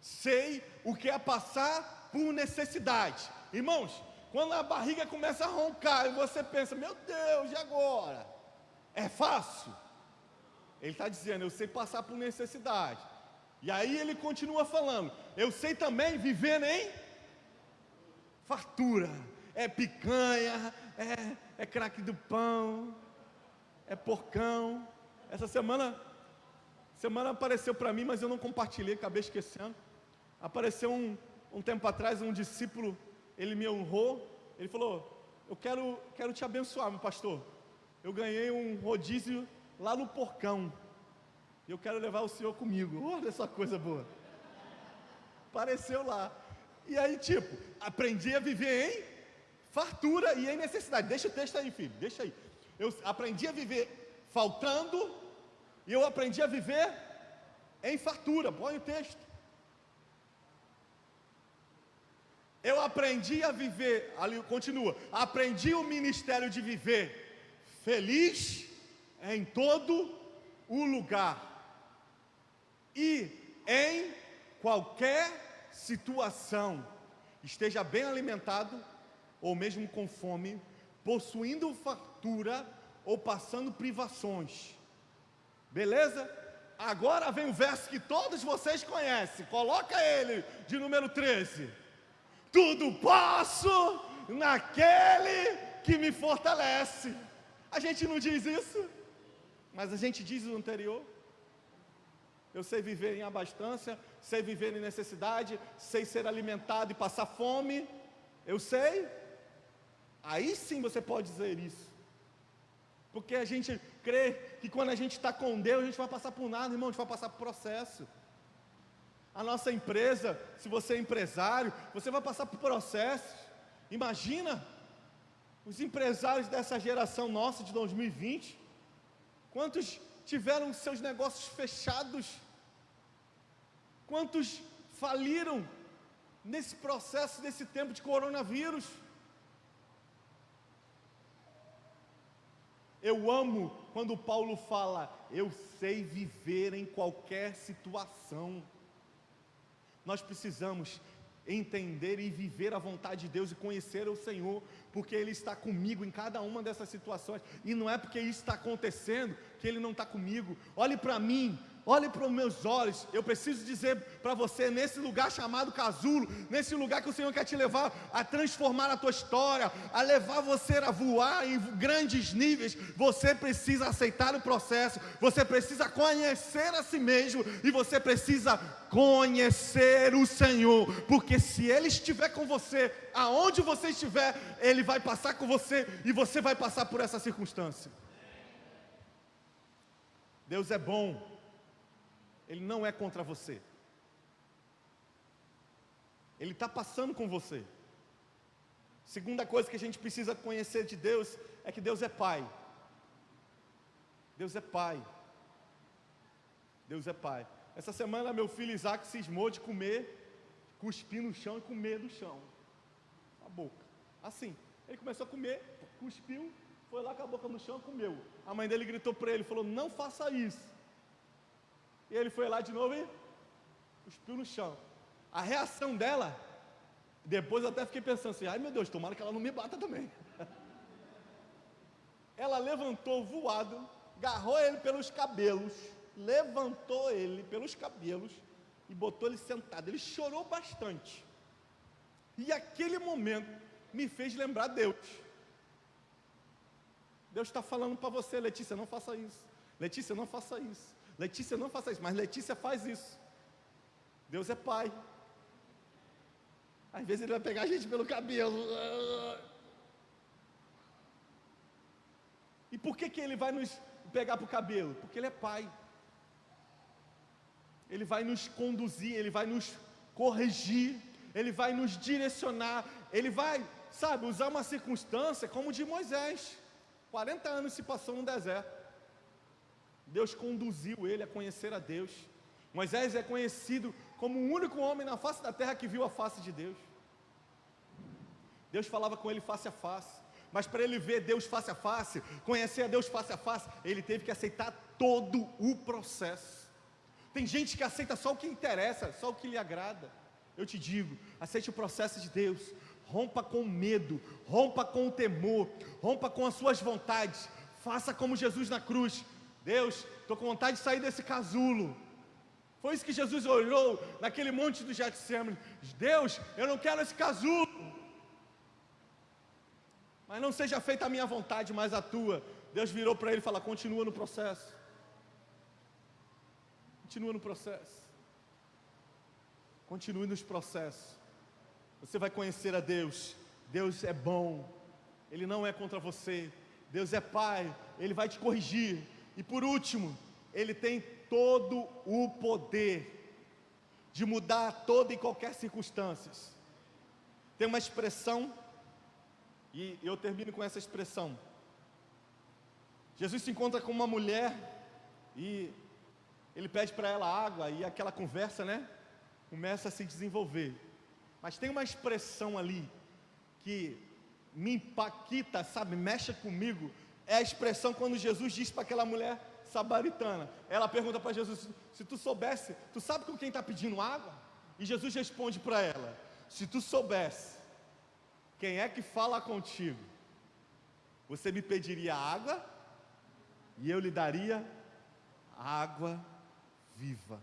Sei o que é passar por necessidade. Irmãos, quando a barriga começa a roncar e você pensa: meu Deus, e agora? É fácil? Ele está dizendo: eu sei passar por necessidade. E aí ele continua falando: eu sei também viver em fartura. É picanha, é craque do pão, é porcão. Essa semana apareceu para mim, mas eu não compartilhei, acabei esquecendo. Apareceu um tempo atrás um discípulo, ele me honrou, ele falou: eu quero te abençoar, meu pastor. Eu ganhei um rodízio lá no Porcão, e eu quero levar o senhor comigo. Olha essa coisa boa. Apareceu lá. E aí, aprendi a viver em fartura e em necessidade. Deixa o texto aí, filho, deixa aí. Eu aprendi a viver faltando, e eu aprendi a viver em fartura. Põe o texto. Eu aprendi a viver, ali continua, aprendi o ministério de viver feliz em todo o lugar e em qualquer situação, esteja bem alimentado ou mesmo com fome, possuindo fartura ou passando privações. Beleza? Agora vem o verso que todos vocês conhecem, coloca ele, de número 13. Tudo posso naquele que me fortalece. A gente não diz isso, mas a gente diz o anterior. Eu sei viver em abastança, sei viver em necessidade, sei ser alimentado e passar fome. Eu sei. Aí sim você pode dizer isso. Porque a gente crê que quando a gente está com Deus, a gente vai passar por nada, irmão, a gente vai passar por processo. A nossa empresa, se você é empresário, você vai passar por processos. Imagina os empresários dessa geração nossa de 2020, quantos tiveram seus negócios fechados, quantos faliram nesse processo, nesse tempo de coronavírus. Eu amo quando Paulo fala: eu sei viver em qualquer situação. Nós precisamos entender e viver a vontade de Deus e conhecer o Senhor, porque Ele está comigo em cada uma dessas situações, e não é porque isso está acontecendo que Ele não está comigo. Olhe para mim, olhe para os meus olhos. Eu preciso dizer para você, nesse lugar chamado casulo, nesse lugar que o Senhor quer te levar a transformar a tua história, a levar você a voar em grandes níveis, você precisa aceitar o processo, você precisa conhecer a si mesmo, e você precisa conhecer o Senhor, porque se Ele estiver com você, aonde você estiver, Ele vai passar com você, e você vai passar por essa circunstância. Deus é bom, Ele não é contra você, Ele está passando com você. Segunda coisa que a gente precisa conhecer de Deus é que Deus é Pai. Deus é Pai. Deus é Pai. Essa semana meu filho Isaac cismou de comer, cuspir no chão e comer do chão, a boca, assim. Ele começou a comer, cuspiu, foi lá com a boca no chão e comeu. A mãe dele gritou para ele, falou, não faça isso. E ele foi lá de novo e cuspiu no chão. A reação dela, depois eu até fiquei pensando assim, ai meu Deus, tomara que ela não me bata também. Ela levantou voado, agarrou ele pelos cabelos, levantou ele pelos cabelos e botou ele sentado. Ele chorou bastante. E aquele momento me fez lembrar Deus. Deus está falando para você, Letícia, não faça isso. Letícia, não faça isso. Letícia, não faça isso. Mas Letícia faz isso. Deus é Pai. Às vezes Ele vai pegar a gente pelo cabelo. E por que Ele vai nos pegar para o cabelo? Porque Ele é Pai. Ele vai nos conduzir, Ele vai nos corrigir, Ele vai nos direcionar, Ele vai, sabe, usar uma circunstância como de Moisés. 40 anos se passou no deserto. Deus conduziu ele a conhecer a Deus. Moisés é conhecido como o único homem na face da terra que viu a face de Deus. Deus falava com ele face a face. Mas para ele ver Deus face a face, conhecer a Deus face a face, ele teve que aceitar todo o processo. Tem gente que aceita só o que interessa, só o que lhe agrada. Eu te digo, aceite o processo de Deus. Rompa com o medo, rompa com o temor, rompa com as suas vontades. Faça como Jesus na cruz. Deus, estou com vontade de sair desse casulo. Foi isso que Jesus olhou naquele monte do Getsemane. Deus, eu não quero esse casulo. Mas não seja feita a minha vontade, mas a tua. Deus virou para ele e falou, continua no processo. Continua no processo. Continue nos processos. Você vai conhecer a Deus. Deus é bom. Ele não é contra você. Deus é Pai. Ele vai te corrigir. E por último, Ele tem todo o poder de mudar toda e qualquer circunstância. Tem uma expressão, e eu termino com essa expressão. Jesus se encontra com uma mulher e ele pede para ela água, e aquela conversa, começa a se desenvolver. Mas tem uma expressão ali que me impacta, sabe, mexe comigo. É a expressão quando Jesus diz para aquela mulher samaritana. Ela pergunta para Jesus, se tu soubesse, tu sabe com quem está pedindo água? E Jesus responde para ela, se tu soubesse quem é que fala contigo, você me pediria água e eu lhe daria água viva.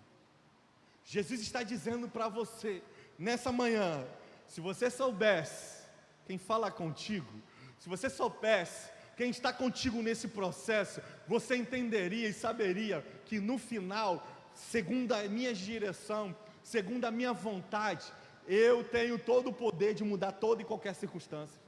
Jesus está dizendo para você, nessa manhã, se você soubesse quem fala contigo, se você soubesse quem está contigo nesse processo, você entenderia e saberia que no final, segundo a minha direção, segundo a minha vontade, eu tenho todo o poder de mudar toda e qualquer circunstância.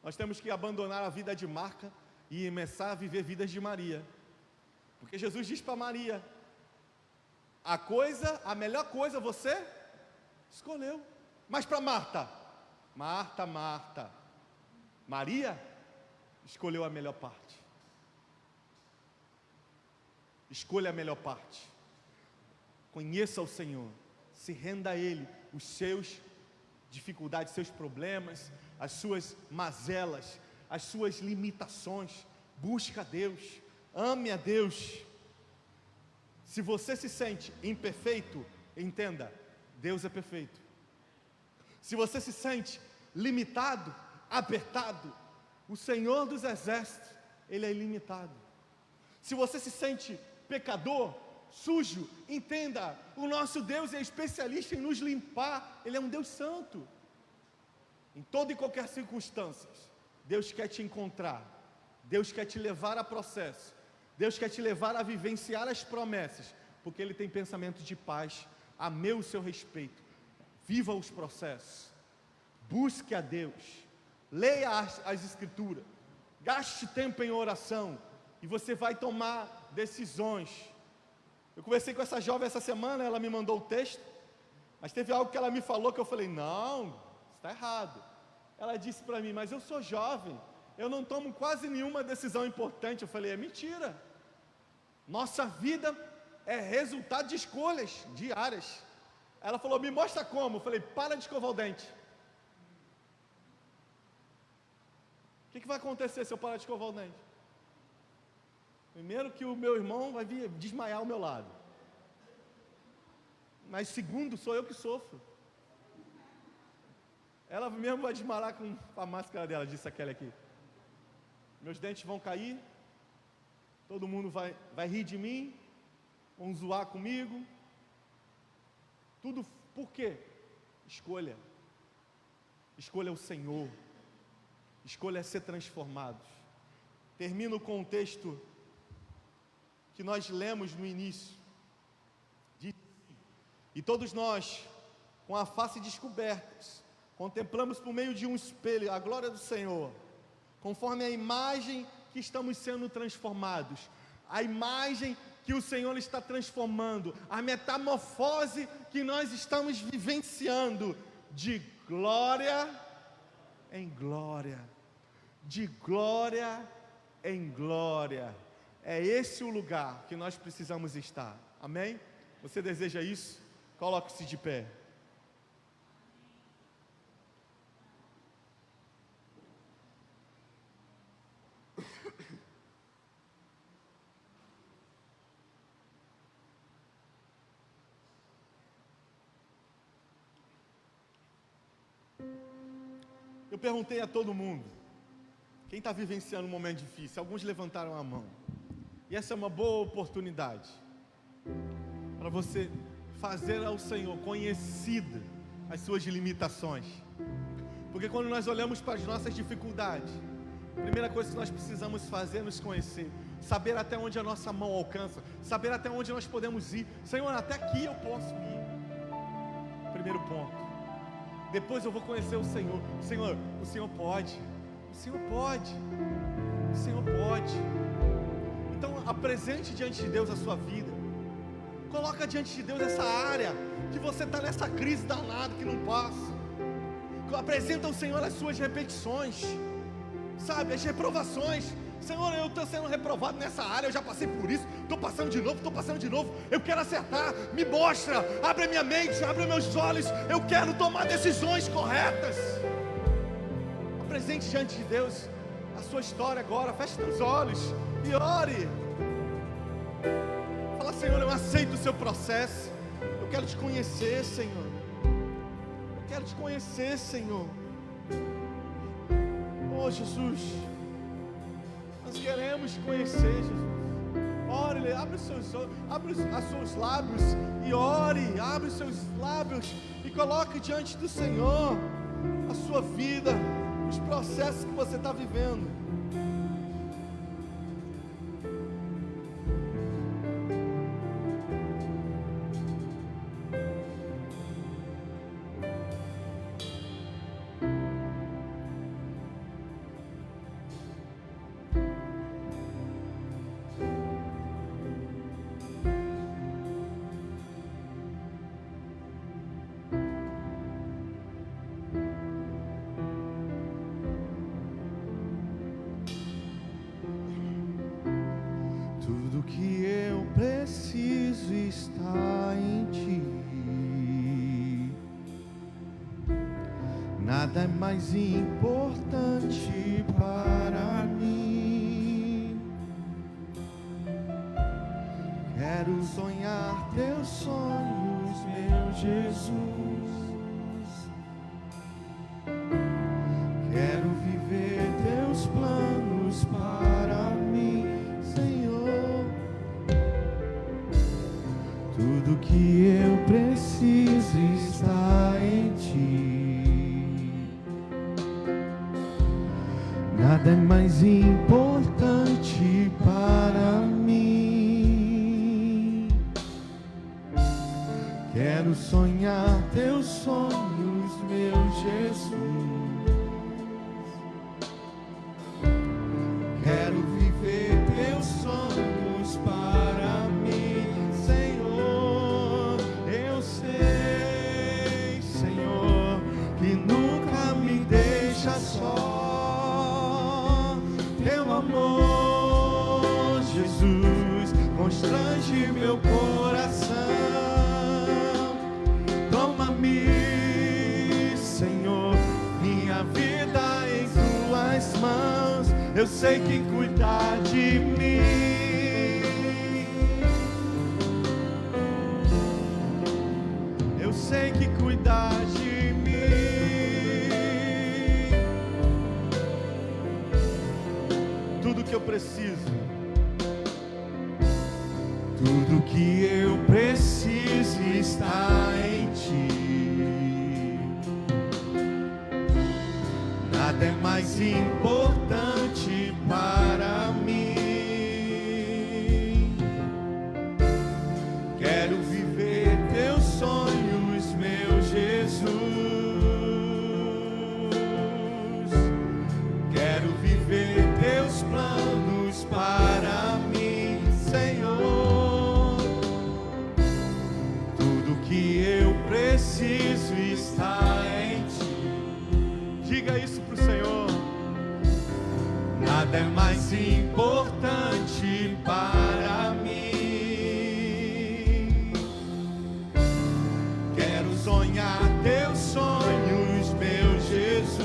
Nós temos que abandonar a vida de Marta e começar a viver vidas de Maria. Porque Jesus diz para Maria, a melhor coisa você escolheu. Mas para Marta, Marta, Maria escolheu a melhor parte. Escolha a melhor parte. Conheça o Senhor, se renda a Ele, os seus dificuldades, seus problemas, as suas mazelas, as suas limitações. Busca a Deus, ame a Deus. Se você se sente imperfeito, entenda, Deus é perfeito. Se você se sente limitado, apertado, o Senhor dos Exércitos, Ele é ilimitado. Se você se sente pecador, sujo, entenda, o nosso Deus é especialista em nos limpar, Ele é um Deus santo. Em toda e qualquer circunstância, Deus quer te encontrar, Deus quer te levar a processo, Deus quer te levar a vivenciar as promessas, porque Ele tem pensamento de paz, ame o seu respeito, viva os processos, busque a Deus, leia as Escrituras, gaste tempo em oração, e você vai tomar decisões. Eu conversei com essa jovem essa semana, ela me mandou o texto, mas teve algo que ela me falou que eu falei, não, está errado. Ela disse para mim, mas eu sou jovem, eu não tomo quase nenhuma decisão importante. Eu falei, é mentira. Nossa vida é resultado de escolhas diárias. Ela falou, me mostra como. Eu falei, para de escovar o dente. O que vai acontecer se eu parar de escovar o dente? Primeiro que o meu irmão vai vir desmaiar ao meu lado. Mas segundo, sou eu que sofro. Ela mesmo vai desmaiar com a máscara dela, disse aquela aqui. Meus dentes vão cair, todo mundo vai rir de mim, vão zoar comigo. Tudo por quê? Escolha. Escolha o Senhor. Escolha ser transformados. Termino com um texto que nós lemos no início. Diz: e todos nós, com a face descoberta, contemplamos por meio de um espelho a glória do Senhor, conforme a imagem que estamos sendo transformados, a imagem que o Senhor está transformando, a metamorfose que nós estamos vivenciando, de glória em glória, de glória em glória. É esse o lugar que nós precisamos estar, amém? Você deseja isso? Coloque-se de pé. Eu perguntei a todo mundo, quem está vivenciando um momento difícil? Alguns levantaram a mão, e essa é uma boa oportunidade, para você fazer ao Senhor conhecida as suas limitações, porque quando nós olhamos para as nossas dificuldades, a primeira coisa que nós precisamos fazer é nos conhecer, saber até onde a nossa mão alcança, saber até onde nós podemos ir. Senhor, até aqui eu posso ir. Primeiro ponto. Depois eu vou conhecer o Senhor. Senhor, o Senhor pode. O Senhor pode. O Senhor pode. Então apresente diante de Deus a sua vida. Coloca diante de Deus essa área que você está nessa crise danada que não passa. Apresenta ao Senhor as suas repetições, sabe, as reprovações. Senhor, eu estou sendo reprovado nessa área, eu já passei por isso, estou passando de novo, eu quero acertar, me mostra, abre a minha mente, abre meus olhos, eu quero tomar decisões corretas. Apresente diante de Deus a sua história agora, feche seus olhos e ore. Fala, Senhor, eu aceito o seu processo, eu quero te conhecer, Senhor, eu quero te conhecer, Senhor. Oh, Jesus, nós queremos te conhecer, Jesus. Ore, abre os seus lábios e ore, abre os seus lábios e coloque diante do Senhor a sua vida, os processos que você está vivendo. Tudo que eu preciso está em ti. Nada é mais importante para mim. Quero sonhar teus sonhos, meu Jesus. Quero viver teus planos para mim, Senhor. Tudo que eu preciso está em ti. Nada é mais importante para mim. Quero sonhar teus sonhos, meu Jesus. amor, Jesus, constrange meu coração. Toma-me, Senhor, minha vida em tuas mãos. Eu sei que cuidar de mim, eu sei que cuidar de mim. Tudo que eu preciso, tudo que eu preciso está em ti. Nada é mais importante para mim. Quero viver teus sonhos, meu Jesus. Quero viver teus planos para mim, Senhor. Tudo que eu preciso está em ti. Diga isso pro Senhor. Nada é mais importante para mim. Quero sonhar teus sonhos, meu Jesus.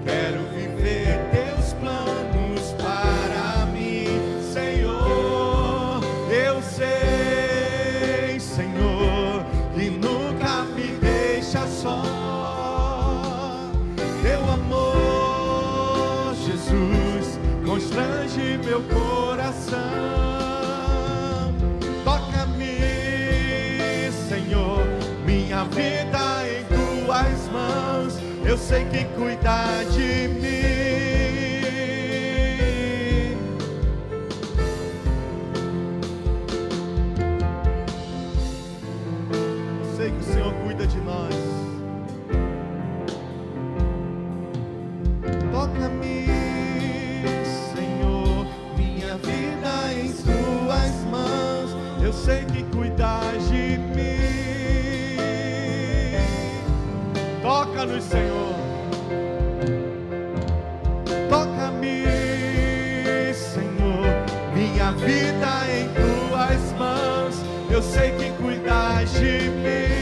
Quero viver teus planos para mim, Senhor. Eu sei, Senhor, que nunca me deixa só. Teu amor, Jesus, constrange meu coração. Toca-me, Senhor, minha vida em tuas mãos. Eu sei que cuidar de mim. Sei que o Senhor cuida de nós. Toca-me, Senhor, minha vida em tuas mãos. Eu sei que cuidar de mim. Toca-nos, Senhor. Toca-me, Senhor, minha vida em tuas mãos. Eu sei que cuidar de mim.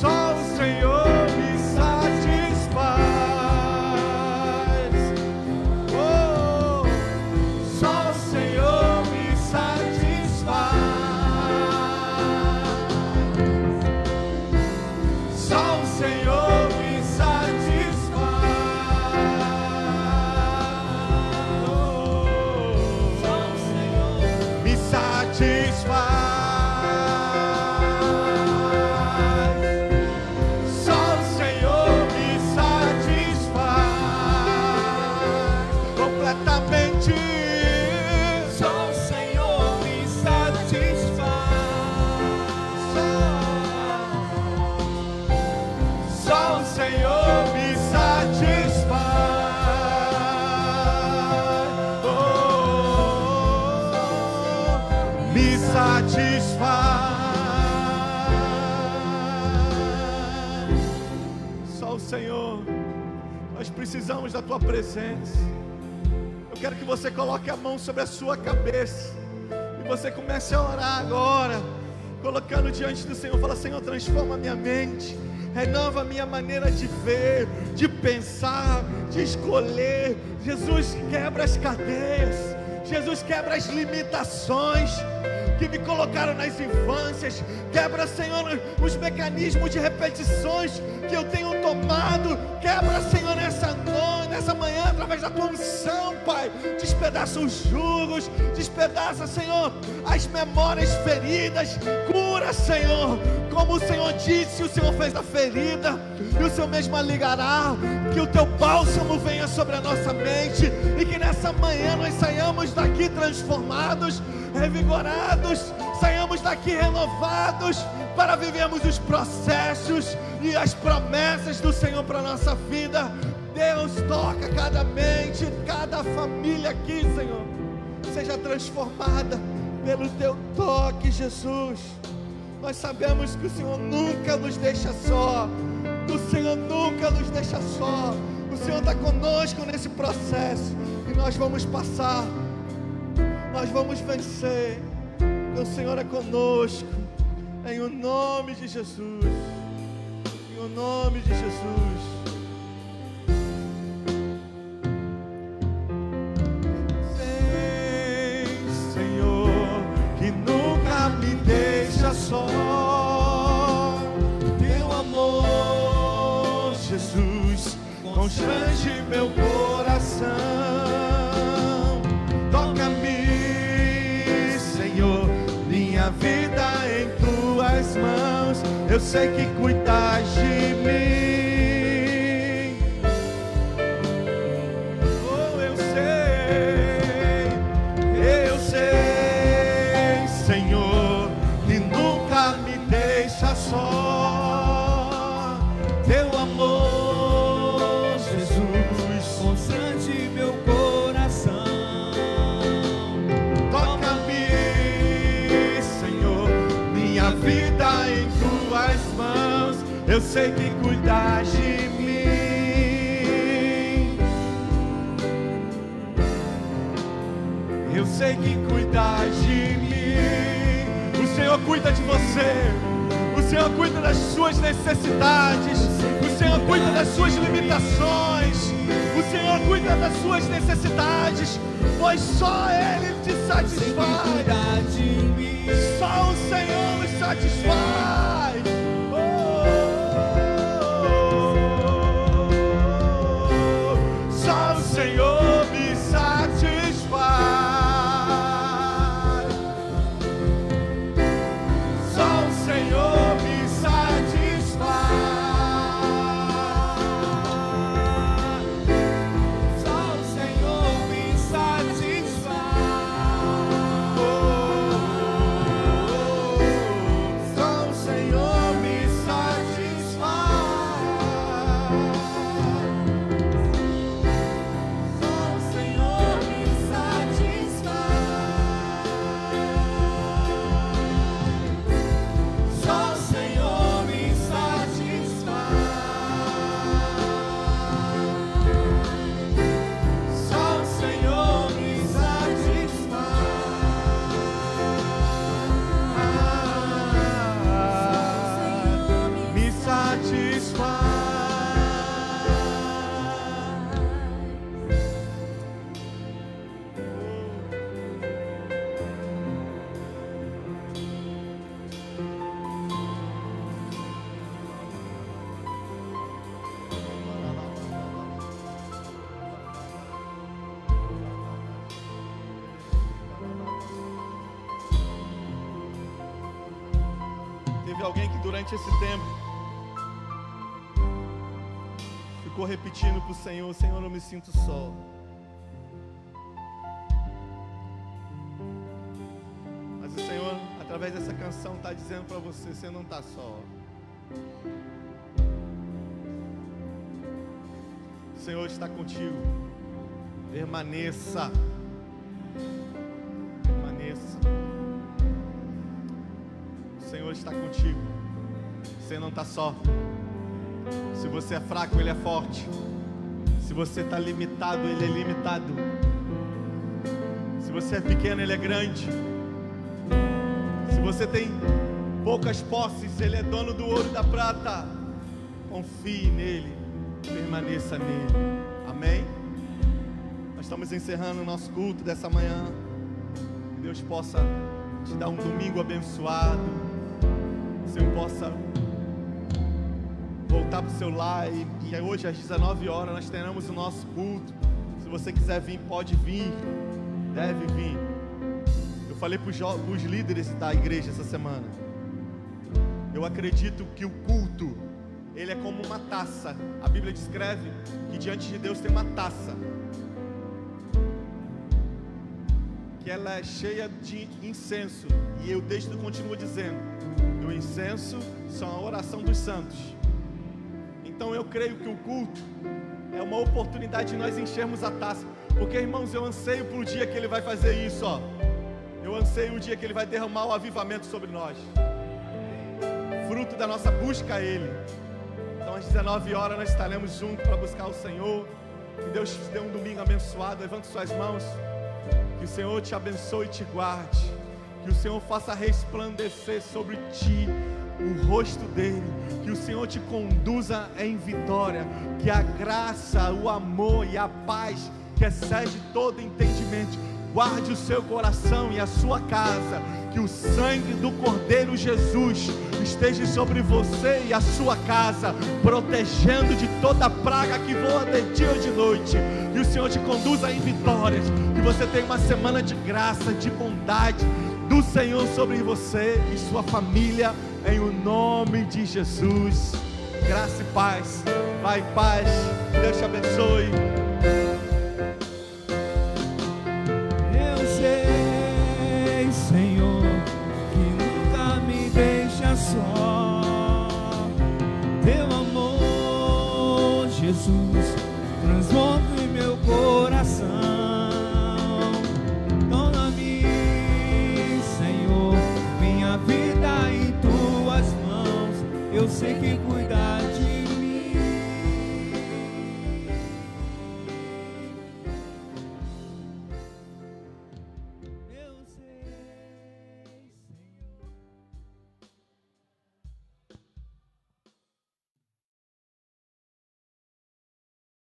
Só o Senhor me satisfaz. Só o Senhor me satisfaz. Só o Senhor me satisfaz. Só o Senhor me satisfaz. Só o Senhor me satisfaz completamente. Só o Senhor me satisfaz. Só o Senhor me satisfaz. Me satisfaz. Só o Senhor. Nós precisamos da tua presença. Eu quero que você coloque a mão sobre a sua cabeça e você comece a orar agora, colocando diante do Senhor. Fala: Senhor, transforma minha mente, renova minha maneira de ver, de pensar, de escolher. Jesus, quebra as cadeias. Jesus, quebra as limitações que me colocaram nas infâncias. Quebra, Senhor, os mecanismos de repetições que eu tenho tomado. Quebra, Senhor, nessa manhã, através da tua unção, Pai. Despedaça os juros, despedaça, Senhor, as memórias feridas. Cura, Senhor, como o Senhor disse, o Senhor fez a ferida e o Senhor mesmo a ligará. Que o teu bálsamo venha sobre a nossa mente e que nessa manhã nós saiamos daqui transformados, revigorados, saiamos daqui renovados para vivermos os processos e as promessas do Senhor para a nossa vida. Deus, toca cada mente, cada família aqui, Senhor, seja transformada pelo teu toque, Jesus. Nós sabemos que o Senhor nunca nos deixa só, o Senhor nunca nos deixa só, o Senhor está conosco nesse processo, e nós vamos passar, nós vamos vencer, porque o Senhor é conosco, em o nome de Jesus, em o nome de Jesus. Só teu amor, Jesus, constrange meu coração. Toca-me, Senhor, minha vida em tuas mãos. Eu sei que cuidas de mim. Oh, eu sei, Senhor, só teu amor, Jesus, constrange meu coração. Toca-me, Senhor, minha vida em tuas mãos. Eu sei que cuidas de mim. Eu sei que cuidas de mim. O Senhor cuida de você. O Senhor cuida das suas necessidades, o Senhor cuida das suas limitações, o Senhor cuida das suas necessidades, pois só Ele te satisfaz, só o Senhor nos satisfaz. Só o Senhor me satisfaz. Só o Senhor Teve alguém que durante esse tempo ficou repetindo para o Senhor: Senhor, eu me sinto só. Mas o Senhor, através dessa canção, está dizendo para você: você não está só. O Senhor está contigo. Permaneça. Permaneça. O Senhor está contigo. Você não está só. Se você é fraco, Ele é forte. Se você está limitado, Ele é limitado. Se você é pequeno, Ele é grande. Se você tem poucas posses, Ele é dono do ouro e da prata. Confie nele, permaneça nele. Amém? Nós estamos encerrando o nosso culto dessa manhã. Que Deus possa te dar um domingo abençoado. Que o Senhor possa voltar para o seu lar. E hoje às 19 horas nós teremos o nosso culto. Se você quiser vir, pode vir. Deve vir. Eu falei para os líderes da igreja essa semana. Eu acredito que o culto, ele é como uma taça. A Bíblia descreve que diante de Deus tem uma taça, que ela é cheia de incenso. E eu desde continuo dizendo, o incenso são a oração dos santos. Então eu creio que o culto é uma oportunidade de nós enchermos a taça. Porque, irmãos, eu anseio por um dia que Ele vai fazer isso, ó. Eu anseio sei o dia que Ele vai derramar o avivamento sobre nós, fruto da nossa busca a Ele. Então às 19 horas nós estaremos juntos para buscar o Senhor. Que Deus te dê um domingo abençoado. Levante suas mãos. Que o Senhor te abençoe e te guarde. Que o Senhor faça resplandecer sobre ti o rosto dele. Que o Senhor te conduza em vitória. Que a graça, o amor e a paz que excede todo entendimento guarde o seu coração e a sua casa. Que o sangue do Cordeiro Jesus esteja sobre você e a sua casa, protegendo de toda praga que voa de dia ou de noite. Que o Senhor te conduza em vitórias. Que você tenha uma semana de graça, de bondade do Senhor sobre você e sua família, em o nome de Jesus. Graça e paz. Vai em paz. Deus te abençoe.